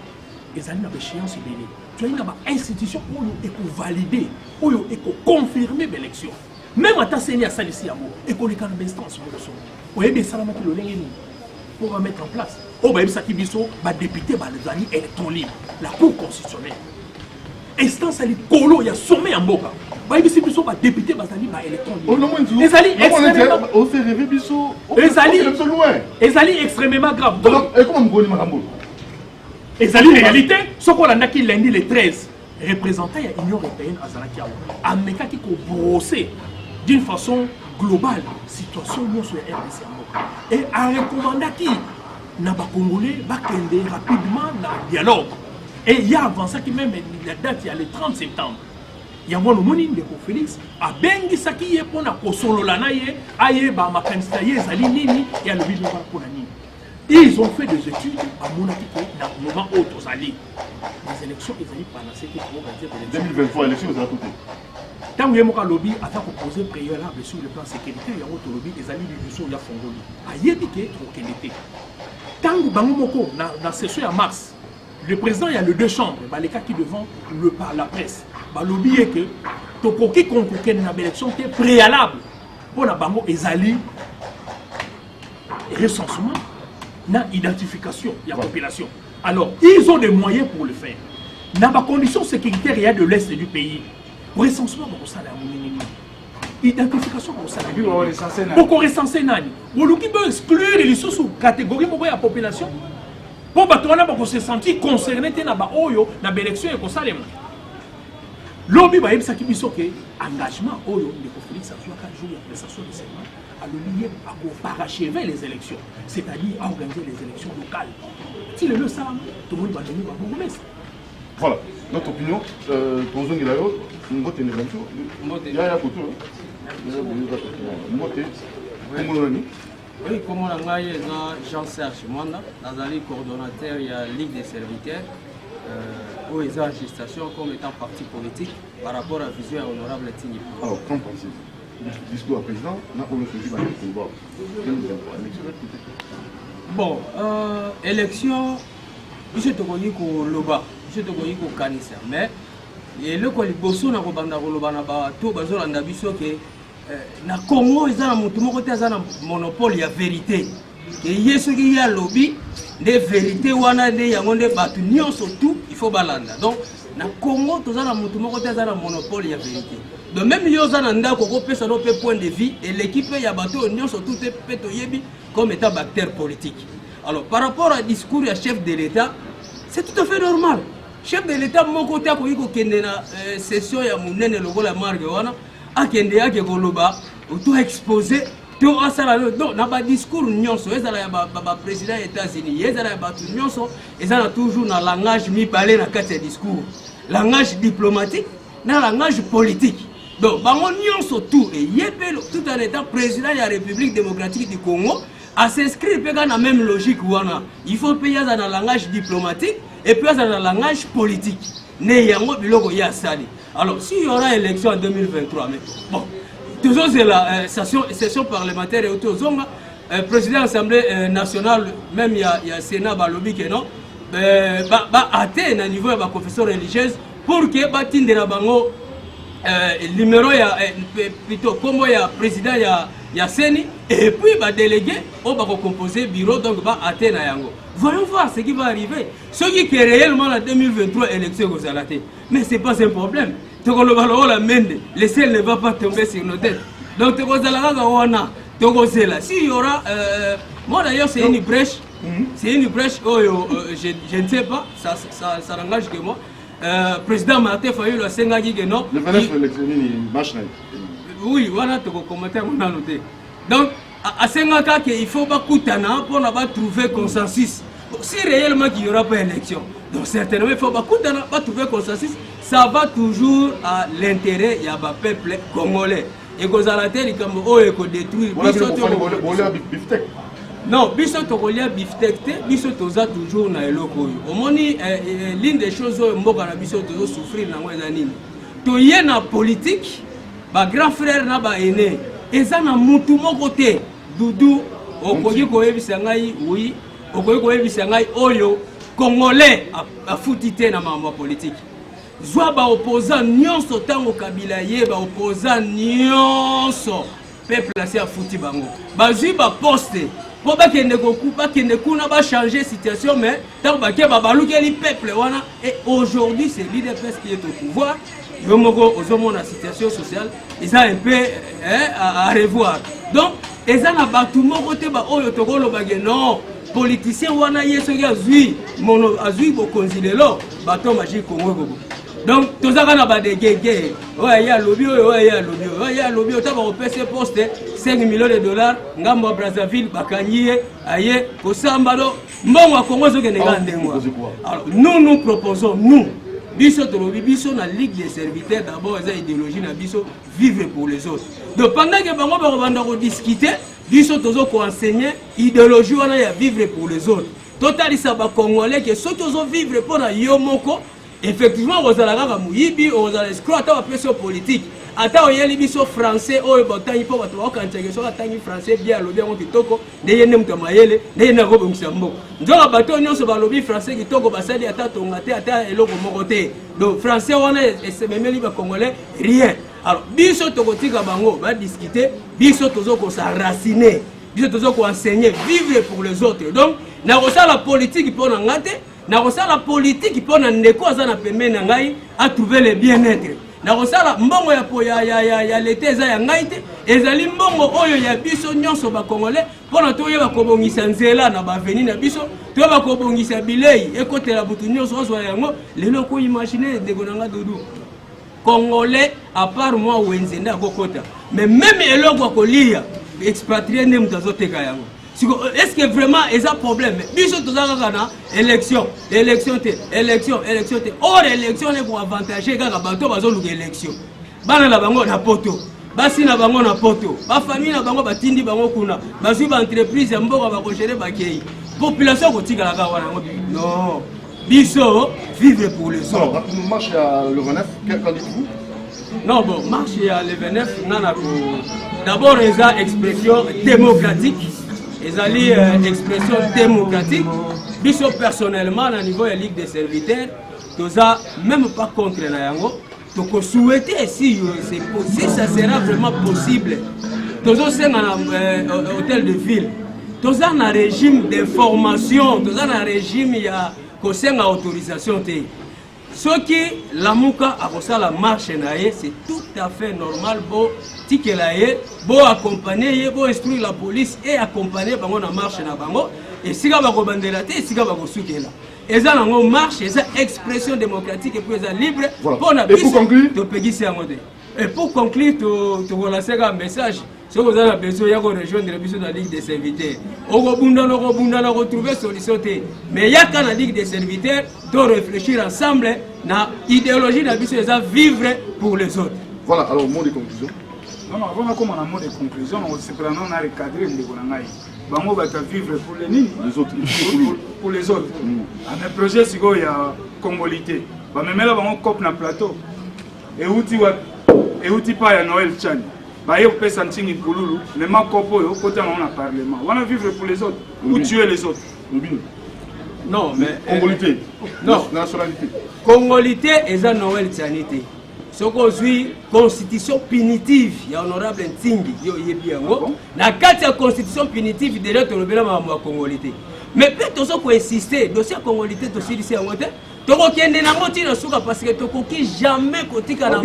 Les années d'échéance belé. Tu as une institution où il faut valider, où il faut confirmer l'élection. Même à ta série à Salissi Amo, et qu'on est en instance pour aider Salama qui le pour mettre en place. Au Baïm Sakibiso, va député, va les années électrons libres, la Cour constitutionnelle. Instance ali Kolo, il y a sommet en Boka. Baïm Sakibiso, va député, va les électrons libres. Les alliés extrêmement. On fait rêver Bisso. Les alliés extrêmement graves. Et comment vous voulez et ça en réalité, ce qu'on a dit lundi le 13, représentant de l'Union européenne à Zanakiaou, Américain qui a brossé d'une façon globale la situation sur la RDC. Et a recommandé qui n'a pas congolais va rapidement dans le dialogue. Et il y a avancé qui même la date, il y a le 30 septembre. Il y a un moment de Félix, à Bengi Saki est pour la Kosolo Lanaye, Aye, Bama Kanstaye, Zalinini, et à le vide pour la Nini. Ils ont fait des études à Monaki dans le moment où ils allaient. Les élections, ils allaient panasser qui vont organiser des élections. 2023, l'élection, vous allez côté. Tant que le lobby a proposé préalable sur le plan sécuritaire, il y a un lobby, ils allaient du son, il y a Fongoli. Aïe, il y a trop qu'elle était. Tant que Bangomoko, dans la session en mars, le président, il y a les deux chambres, les cas qui devant la presse. Le lobby est que Tokoki concourait dans l'élection qui est préalable pour la Bango, ils allaient recensement. Na identification de la population. Alors, ils ont des moyens pour le faire. Dans la condition sécuritaire de l'Est du pays, pour recensement, identification pour ça. Pour recenser Nani. Pour nous qui peut exclure les sous catégories de la population. Pour que se sentir concerné dans l'élection et pour ça. L'objet va être engagement de Félix à 4 jours de prestation de serment à l'oublier à parachever les élections, c'est-à-dire à organiser les élections locales. Si le ça, tout le monde va devenir un bourgmestre. Voilà, notre opinion, pour nous, il y a une vote une élection. Il y a un photo. Oui, comme on a dit, Jean-Serge Mwanda, Nazali coordonnateur, il y a Ligue des serviteurs. Où ils ont en gestation comme étant parti politique par rapport à la vision honorable Tigny. Alors, qu'en pensez-vous? Discours à président, n'a pas choisi le pouvoir. Bon, élection, je te connais qu'au Loba, je te connais qu'au Kanissa, mais le Koliboso n'a pas de Loba, n'a pas tout, bazol en abisso que na Congo, ils ont un monopole, il y a vérité. Et il y a ce qu'il y a lobby. des vérités wana de yango de batu nyonso tout il faut balanda. Donc na Congo toza na mutu moko te za na monopole ya vérité. Donc même yoza na ndako ko pesa no pe point de vue et l'équipe ya bato nyonso tout te peto yebi comme état acteur politique. Alors par rapport à discours ya chef de l'État, c'est tout à fait normal. Chef de l'État mon côté ko yiko kende na session ya munene lokola marge wana akende yake koloba auto exposé to asala donc na ba discours nyonso ezala ya ba président des États-Unis ezala ya ba nyonso ezala toujours na langage mi parler na kati ya discours, langage diplomatique na langage politique. Donc bango nyonso tout et yepelo tout en étant président de la République démocratique du Congo à s'inscrire dans la même logique wana. Il faut payer dans le langage diplomatique et puis dans le langage politique. Ne yango biloko ya sali. Alors s'il y aura élection en 2023 mais bon toujours c'est la session parlementaire et autour président de l'Assemblée nationale même il y a Sénat balobi que non atteindre à niveau de la confession religieuse pour que batinde na bango numéro ya plutôt comme il y a président il y a Seni et puis bah délégué on va composer bureau donc va atteindre yango. Voyons voir ce qui va arriver. Ce qui est réellement la 2023 élection aux Alaté. Mais c'est pas un problème. Le ciel ne va pas tomber sur nos têtes. Donc s'il y aura moi d'ailleurs c'est une brèche. C'est une brèche je ne sais pas, ça n'engage que moi. Président Martin Fayulu a sengaki que non. Le 29 élection ni match. Oui, voilà tu commentaire on a noté. Donc à sengaka qu'il faut pas kutana pour trouver consensus. Si réellement il n'y aura pas élection, donc certainement il faut pas trouver consensus. Ça va toujours à l'intérêt du peuple congolais. Et que ça la terre comme détruire. Non, biso tokolia biftek, biso toza toujours na eloko. Omoni l'une des choses mboka na biso tozo souffrir na ngweza nini. Toye na politique, ba grand frère na ba aîné, eza na mutu moko te. Dudu okoki koyebisa ngai oui, okoki koyebisa ngai oyo congolais a futité na mambo politique. Zwa ba opposant nyonso tango Kabila ye ba opposant nyonso peuple assez a futi bango. Ba zui ba poste pour bakende kuna ba changer situation mais tant baké ba balukeli peuple wana et aujourd'hui c'est l'IDPS qui est au pouvoir. Yomoko ozomo na situation sociale, ils ont un peu à revoir. Donc eza na batu moko te ba oyo tokolo ba non politicien wana yeso ya zui mono azui bokonzi lelo bato magique Congo gogo. Donc tozaka na ba de gege oya ya lobby oya ya lobby otaba opese poste 5 millions de dollars ngambo Brazzaville bakanyie aye kosamba do mbongo ya Congo zo kende ngandengwa. Alors nous proposons biso tolobi biso na ligue des serviteurs d'abord eza idéologie na biso vivre pour les autres. Donc pendant que bango ba banda ko discuter biso tozo ko enseigner idéologie wana ya vivre pour les autres. Totalisa ba congolais que ceux tozo vivre pour na yo moko effectivement ozala kaka muyibi ozala escroc ata ba pression politique ata oyeli biso français oyo botangi po bato bakanteke so atangi français bien lobi ngo kitoko ndeye ne mtu mayele ndeye na robo msambo nzoka bato nyonso balobi français kitoko basali ata tonga te ata eloko moko te donc français wana esememeli ba congolais rien. Alors biso tokotika bango ba discuter biso tozo ko s'enraciner biso tozo ko enseigner vivre pour les autres. Donc na kosa la politique pour na ngate na kosa la politique pour na ndeko azana pembeni na ngai à trouver le bien-être. Na kosala mbongo ya l'été za ya ngai te ezali mbongo oyo ya biso nyonso ba congolais pona toyeba kobongisa nzela na baveni na biso toyeba kobongisa bilei ekotela butu nyonso ozwa yango lelo ko imaginer ndeko nanga dudu congolais à part moi wenzenda kokota mais même eloko kolia expatrié ne mutazoteka yango. Est-ce que vraiment il y a un problème? Biso tozaka na élection te. Or élection est pour avantager kaka bato bazoluka élection. Bana na bango na poto. Basi na bango na poto. Ba famille na bango batindi bango kuna. Bazui ba entreprise ya mboka ba kogere bakei. Population kotika la kawana ngo. Non. Biso vivre pour les autres. Marche le 29, qu'en dites-vous? Non bon, marche le 29 nana ko. D'abord il y a expression démocratique. Ezali expression démocratique. Biso personnellement, à niveau de la Ligue des serviteurs, toza même pas contre la yango. Donc souhaiter si ça sera vraiment possible. Tozo c'est un hôtel de ville. Tous un régime de formation, tous un régime il y a une autorisation. Ce qui la mouka a la marche c'est tout à fait normal. Bon, bon accompagner, bon instruire la police et accompagner la marche na bango. Et si vous avez bandera, si vous avez soutien là. Et ça une marche, c'est une expression démocratique et puis libre. Voilà. Et pour conclure, et pour conclure, tu relancer un message. Si vous avez besoin de rejoindre la Ligue des serviteurs, on va retrouver solution. Mais il y a la Ligue des serviteurs de réfléchir ensemble à l'idéologie de la vivre pour les autres. Voilà, alors mot de conclusion. Non, avant comme on a mot de conclusion, on s'est pris à recadrer les Bango va vivre pour les autres. Pour les autres. Un projet, c'est qu'il y a Congolité. Mais là, on coupe dans le plateau. Et où tu pas à Noël Tchani. Bah, il peut sentir une pouloulou, les mains copo, côté on a parlement. On va vivre pour les autres, ou tuer les autres. Non, mais. Congolité. Non. Nationalité. Congolité et ça Noël Tchanité. Ce qu'on suit, constitution punitive, il y a honorable Ntingi, il y a bien. La carte de constitution punitive, déjà, tu le à Congolité. Mais peut-être qu'on insister, dossier Congolité, dossier ici à Moté. Tu as parce que tu n'as jamais côté à la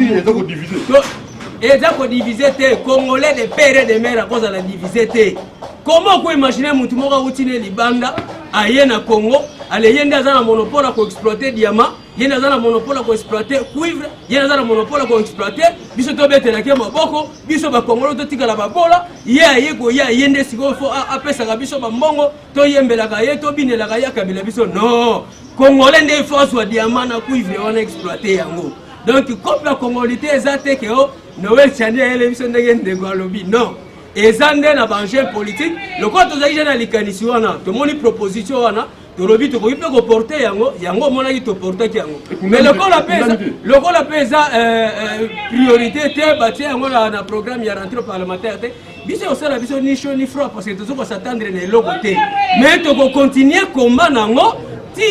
et ça qu'on diviser les Congolais des pères et des mères à cause de la divisée. Comment vous imaginez que vous avez Libanda, à Yéna Congo, à l'Yenda dans le monopole pour exploiter diamant, Yéna dans le monopole pour exploiter cuivre, Yéna dans le monopole pour exploiter, Biso Tobete la Kema Boko, Biso Bakongolo Tika la Babola, Yende Sigo faut appeler ça Biso Bambongo, Toyembe la Gaye, Tobine la Gaye, Kabila Biso. Non, Congolais des forces ou diamant à cuivre, on a exploité Yango. Donc, comme la Congolité, c'est que Noël Tchani a l'émission de Gualobi. Non. Et ça, c'est un enjeu politique. Le quoi, tu as dit, les canissus, tu as une proposition, tu as dit, tu peux porter Yango, Yango, mon avis, tu peux porter Yango. Mais le quoi, la paix, priorité, tu as un programme, il y a rentré parlementaire. Biso aussi la biso ni chaud ni froid parce que tu dois s'attendre les côté. Mais tu peux continuer combat nango. Si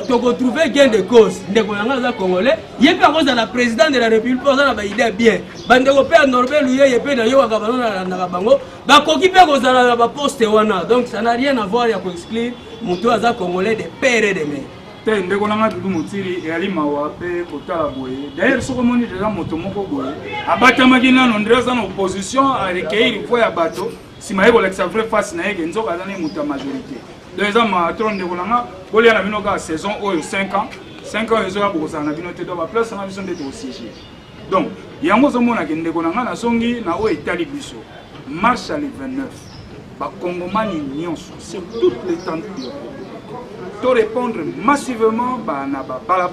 tu peux trouver gain de cause, les Congolais, il y a pas la présidente de la République, il y a idée bien. Bande européenne Norbert lui il y a pas d'ailleurs à Bango, ba kokipe ko za ba poste wana. Donc ça n'a rien à voir avec exclure muto aza Congolais de père et de mère. Ndeko nanga dudu motiri et ali mawa pe kotala boye. D'ailleurs soko moni déjà moto moko boye. Abata magina ndreza na opposition a recueillir foi ya bato. Si maye ko l'exa vrai face na yeke nzoka za ne muta majorité. Deux ans, je suis allé à la saison 5 ans. 5 ans, je suis allé à la place de siéger. Donc, il y a un moment où je suis allé à l'Italie. Marche à le 29. C'est toute l'étendue du pays. Pour répondre massivement à la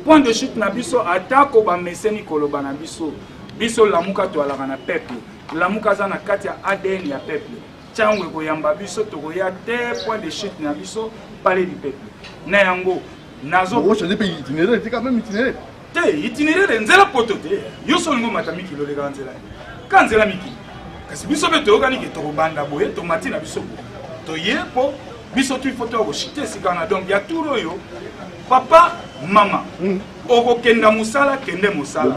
point de chute, attaque au Bamesseni Koloba Nabiso. Biso la muka to ala peuple. La muka zana katia ADN ya peuple. Tchangwe koyamba biso tokoya te point de chute na biso parler du peuple. Na yango nazo on change pays itinéraire, c'est quand même itinéraire. Te itinéraire nzela potote. Yo solingo matami kilo de ganzela. Kanzela miki. Kasi biso be to organique to banda boye to matina biso. To yepo biso tu photo ko chite sikana donc ya turo yo. Papa, maman. Oko kenda musala kende musala.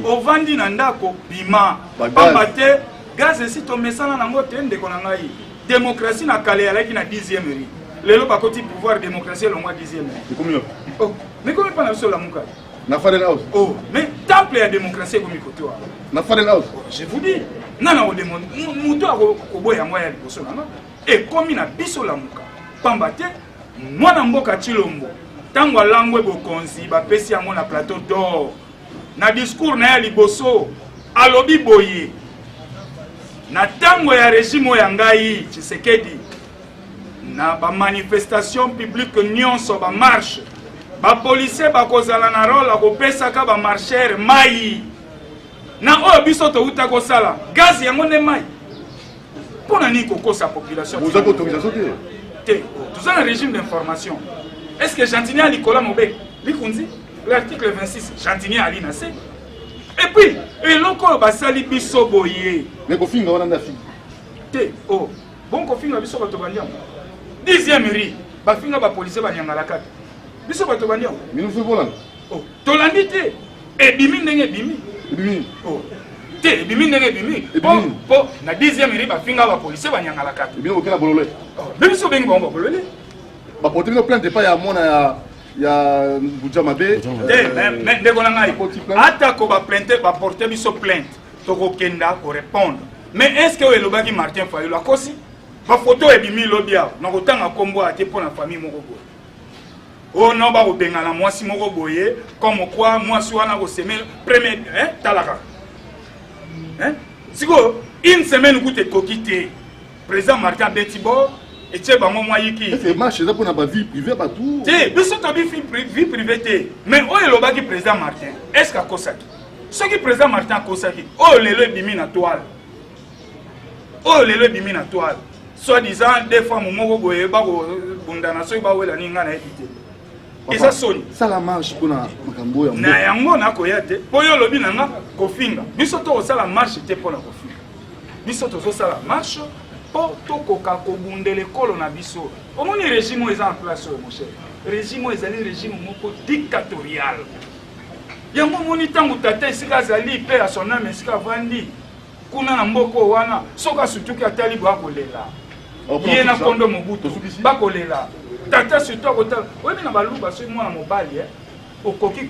Ovandi na ndako bima. Pambate gaz si to mesana na ngote ndeko na ngai. Démocratie na kale alaki na 10e ri. Lelo bakoti pouvoir démocratie le mois 10e. C'est combien? Oh, mais comment pas na so la muka? Na Fadel House. Oh, mais temple ya démocratie comme côté wa. Na Fadel House. Je vous dis, nana o demande muto ko boya moya liboso na et comme na biso la muka. Pambate mwana mboka Chilombo. Tango langwe bokonzi ba pesi yango na plateau d'or. Na discours na ya liboso alobi boye. Na tango ya régime ya ngai Tshisekedi na ba manifestation publique nyonso ba marche ba policier ba kozala na rôle ko pesa ka ba marcher mai na o biso to uta ko sala gaz yango ne mai pona ni ko sa population vous avez autorisation te tout un régime d'information. Est-ce que Jantini a Nicolas Mobek Likunzi l'article 26 Jantini a l'INAC et puis et l'oncle basali biso boye mais ko finga wana ndafi te oh bon ko finga biso bato bandiam 10e ri ba finga ba policier ba nyanga la kata biso bato bandiam minu fe volant oh tolandi te e bimi ndenge bimi bimi oh te bimi ndenge bimi po na 10e iri bafinga ba policier banyangala kaka bino okena bolole bimi so bengi bango bolole ba porter bino plainte pas ya mona ya Buja Mabe mais ndeko na ngai ata ko ba plainte ba porter biso plainte to ko kenda ko répondre mais est-ce que elobaki Martin Fayulu akosi ba photo e bimi lobia na ko tanga kombo ate pour na famille moko boye oh non ba ko bengana mwasi moko boye comme quoi mwasi wana ko semer premier talaka siko une semaine coûte kokité président Martin Betibo et tu bango moyiki c'est marche ça pour na vie privée ba tout te biso to vie privée te mais o elobaki président Martin est-ce que akosaki ce qui président Martin akosaki o lelo bimi na toile soit disant des femmes moko boye ba ko bundana so ba wela ninga na ekite et ça sonne ça la marche pour na makambo ya na yango na koya te po yo lobi nanga kofinga biso to osala marche te po na kofinga biso to osala marche po to koka kobundele kolo na biso omoni régime eza en place mon cher régime ezali régime moko dictatorial yango moni tangu tata esika azali pe à son âme esika vandi kuna na mboko wana soka sutuki atali ba kolela ye na kondo mobutu ba kolela tata surtout akotala oyebi na baluba soki mwana mobali okoki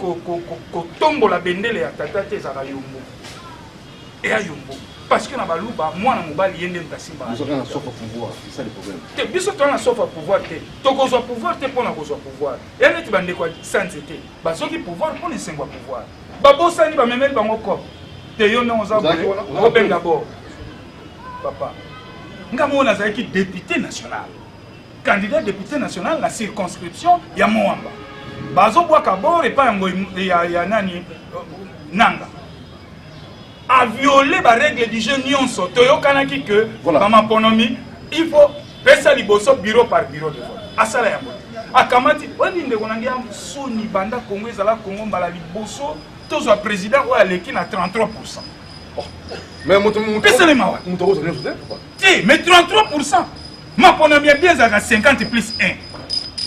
kotombola bendele ya tata te ezaka yombo eya yombo parce que na baluba mwana mobali ye nde mutasimba te biso toza na sofa pouvoir te tokozwa pouvoir te mpona kozwa pouvoir eya neti bandeko ya sanse te bazoki pouvoir mpona esengwa pouvoir babosani bamemeli bango kope te yo ndenge oza boye obenga bord papa ngambo oyo nazalaki député national candidat député national la circonscription ya Moamba bazobwaka bord epa yango ya nani nanga a violer ba règle du jeu nyonso toyokanaki que bamaponomi il faut pesa liboso bureau par bureau de vote asala yango akamati wani ndeko nangi soni banda Congo ezala Congo mbala liboso tozwa président oyo aleki na 33%. Mais pesa le mawa mais 33%. Ma ponomi bien ezalaka 50 plus 1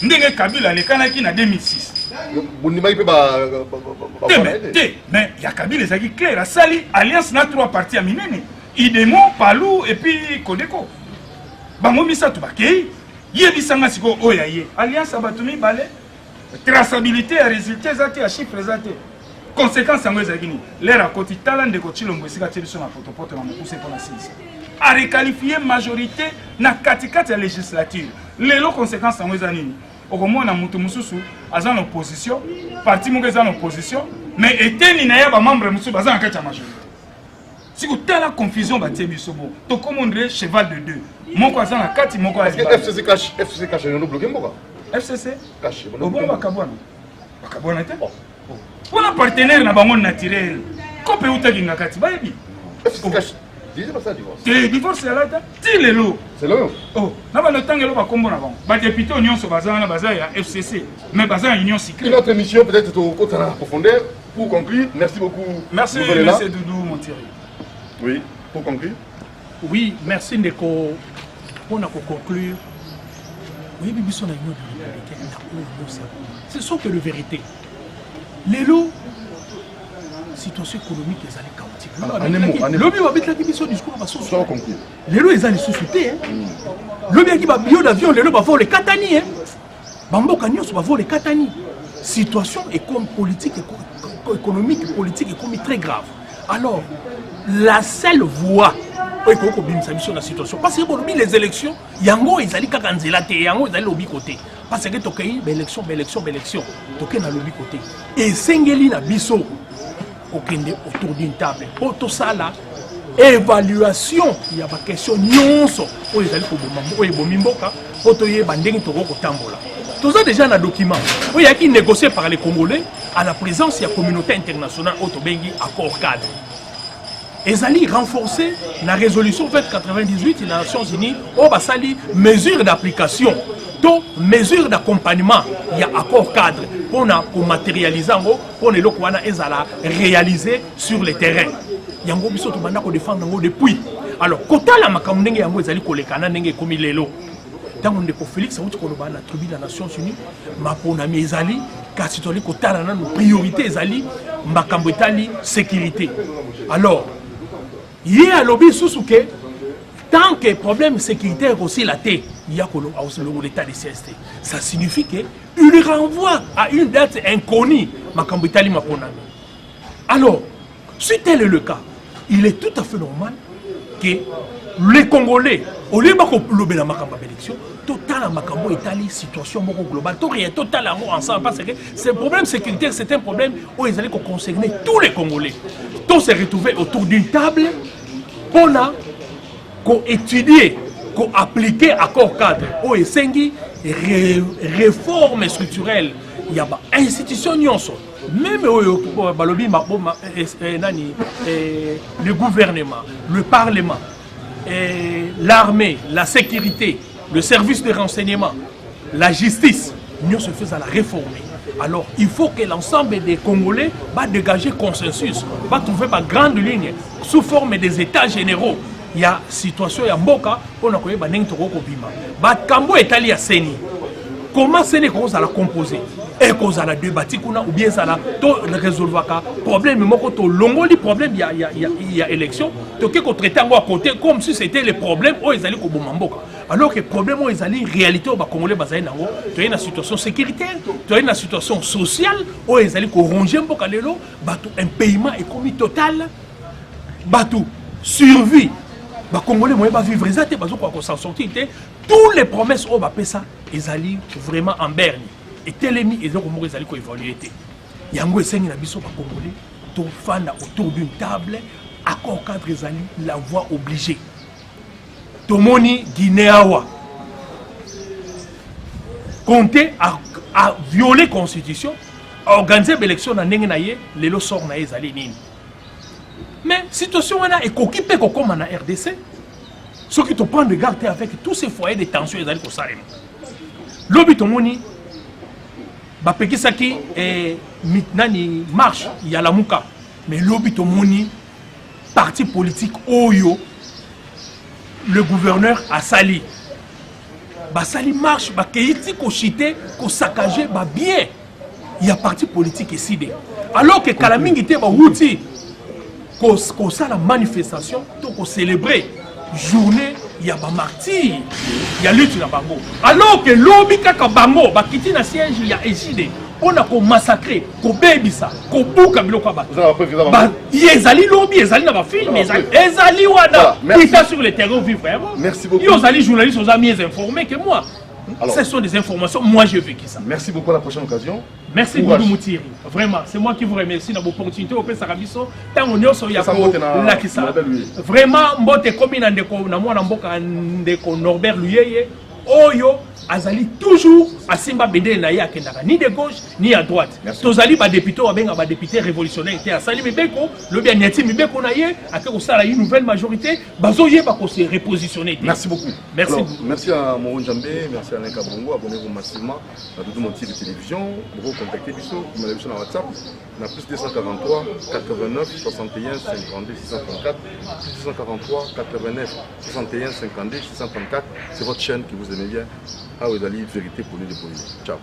ndenge Kabila alekanaki na 2006 mais ya Kabila ezalaki clair asali alliance na 3 partis ya minene Idemo, Palou et puis Kodeko bango misato bakei yebisanga siko oya ye alliance abatumi bale traçabilité ya résultat ezate ya chiffre ezate conséquence yango ezalaki nini lera koti tala ndeko Tshilombo esika tie biso na potopoto na mokuse mpona silisa a requalifié majorité na katikati ya législature lelo conséquence yango eza nini okomona mutu mususu aza na opposition parti moko eza na opposition mais eteni na ye bamembre mosusu baza na kati ya majorité siko tala confusion batie biso bo tokomondre cheval de deux moko aza na kati moko FCC cache no bloqué mboka FCC cache bon bakabwana te wana partenaire na bango naturel kope utaki na kati bayebi FCC cache déjà pas ça divorce te divorce ya lata ti lelo c'est le même oh na ba lotangelo ba kombo na bango ba député nyonso baza na baza ya FCC mais baza ya union secrète une autre émission peut-être au côté en profondeur pour conclure merci beaucoup merci monsieur Doudou Montieri. Oui, pour conclure. Oui, merci Ndeko. On a conclure. Oui, mais nous c'est sûr que la vérité. Les lots, situation économique, ils allaient chaotique. Le bio habite la question du discours, on va conclure. Les lots, ils allaient sous-souter. Le bien qui va bio d'avion, les lots va voir les katani. Bambo Kanyon va voir les katani. Situation politique, économique, politique, économique très grave. Alors, la seule voie pour que la situation parce que les élections yango ezali kaka nzela te yango ezali lobi côté parce que tokei élection tokei na lobi côté et sengeli na biso okende autour d'une table pour tout ça là évaluation ya ba question nyonso o ezali ko bomba o ebomi mboka po toyeba ndenge toko kotambola toza déjà na document o yaki négocié par les Congolais à la présence de la communauté internationale au Tobengi accord cadre. Ils allaient renforcer la résolution 2098 des Nations Unies au Bassali, mesures d'application, donc mesures d'accompagnement, il y a accord cadre pour matérialiser, pour les locaux réaliser sur le terrain. Il y a un gros bisou qui défendre depuis. Alors, quand la makamnenge yango ezali kolekana ndenge komi lelo. Tango ndeko Félix a koloba na tribu des Nations Unies, mapona ezali kasi toli kotala na priorité ezali makambo etali sécurité. Alors Il y a lobby sous que tant que problème sécuritaire aussi la tête, il y a l'état de CST. Ça signifie qu'il renvoie à une date inconnue. Alors, si tel est le cas, il est tout à fait normal que les Congolais, au lieu de la élection, total en Italie, situation globale, total ensemble, parce que ce problème sécuritaire, c'est un problème où ils allaient concerner tous les Congolais. Tous se retrouver autour d'une table pour étudier, pour appliquer accord cadre, où il y a réforme structurelle, il y a une institution, même le gouvernement, le parlement, l'armée, la sécurité, le service de renseignement, la justice, nous se faisons la réformer. Alors, il faut que l'ensemble des Congolais va dégager consensus, va trouver ma grande ligne sous forme des états généraux. Il y a situation, il y a Mboka, on a connu Banentoro Kobima. Kambo est allé à Seni. Comment Seni cause à la composer? Et cause à la débattre ou bien ça la résolver le problème. Mais quand on longoli problème, il y a élection. Donc qu'on traite à côté comme si c'était le problème où ils allaient au Mboka. Alors que le problème où ils allaient réalité au Congolais basaï nango, tu as une situation sécuritaire, tu as une situation sociale où ils allaient ronger Mboka lelo, un paiement économique total, survie. Les Congolais vont vivre exactement pour s'en sortir. Toutes les promesses au Bapesa, ils allaient vraiment en berne. Et Télémi, ils ont évolué. Il y a un peu de Congolais, tout fan autour d'une table, accord cadre, ils allaient la voie obligée. Tomoni Guinéawa. Compter à violer la constitution, à organiser l'élection dans Nengenaye, les lots sortent dans les alliés. Mais la situation est occupée comme en RDC. Ceux qui te prennent de garde avec tous ces foyers de tension, ils allaient au Sarem. L'objet Tomoni, Bapekisaki et Mitnani marche, il y a la Mouka. Mais l'objet Tomoni, parti politique Oyo, le gouverneur a sali. Sali marche, Keiti Kochité, Kosakaje, bien. Il y a parti politique ici. Alors que Kalamingi était Wouti, qu'on ça la manifestation, qu'on célébrer journée, il y a des martyrs, il y a lutte dans Bango. Alors que l'Obi Kaka Bango, Bakiti na siège, il y a échidé. On a massacré, qu'on bébisa, qu'on bouka bilokaba. Yezali Lobi, Yezali n'a pas film, Yezali Wada, qui est sur le terrain vivre. Merci beaucoup. Yezali journaliste, ils ont mieux informés que moi. Alors, ce sont des informations, moi j'ai vécu ça. Merci beaucoup, à la prochaine occasion. Merci beaucoup Moutiri. Vraiment, c'est moi qui vous remercie dans vos opportunités au Pesarabiso. Tant on est sur Yako Lakisa. Vraiment, mbote comme na mwana mboka ndeko Norbert Luyeye. Oyo azali toujours à Simba Bende na ya kendaka ni de gauche ni à droite. Tozali ba député ou benga ba député révolutionnaire était à Sali Mibeko, le bien Niati Mibeko na ye, à que ça une nouvelle majorité, bazoye ba ko se repositionner. Merci beaucoup. Merci. Alors, merci à Moron Djambé, merci à Alain Kabongo, abonnez-vous massivement à tout mon de télévision, vous contactez Bisso, vous m'avez sur WhatsApp, on a plus 243 89 61 52 634, plus 243 89 61 52 634, c'est votre chaîne qui vous aimez bien. Ah oui, Dali, vérité pour nous. Ciao.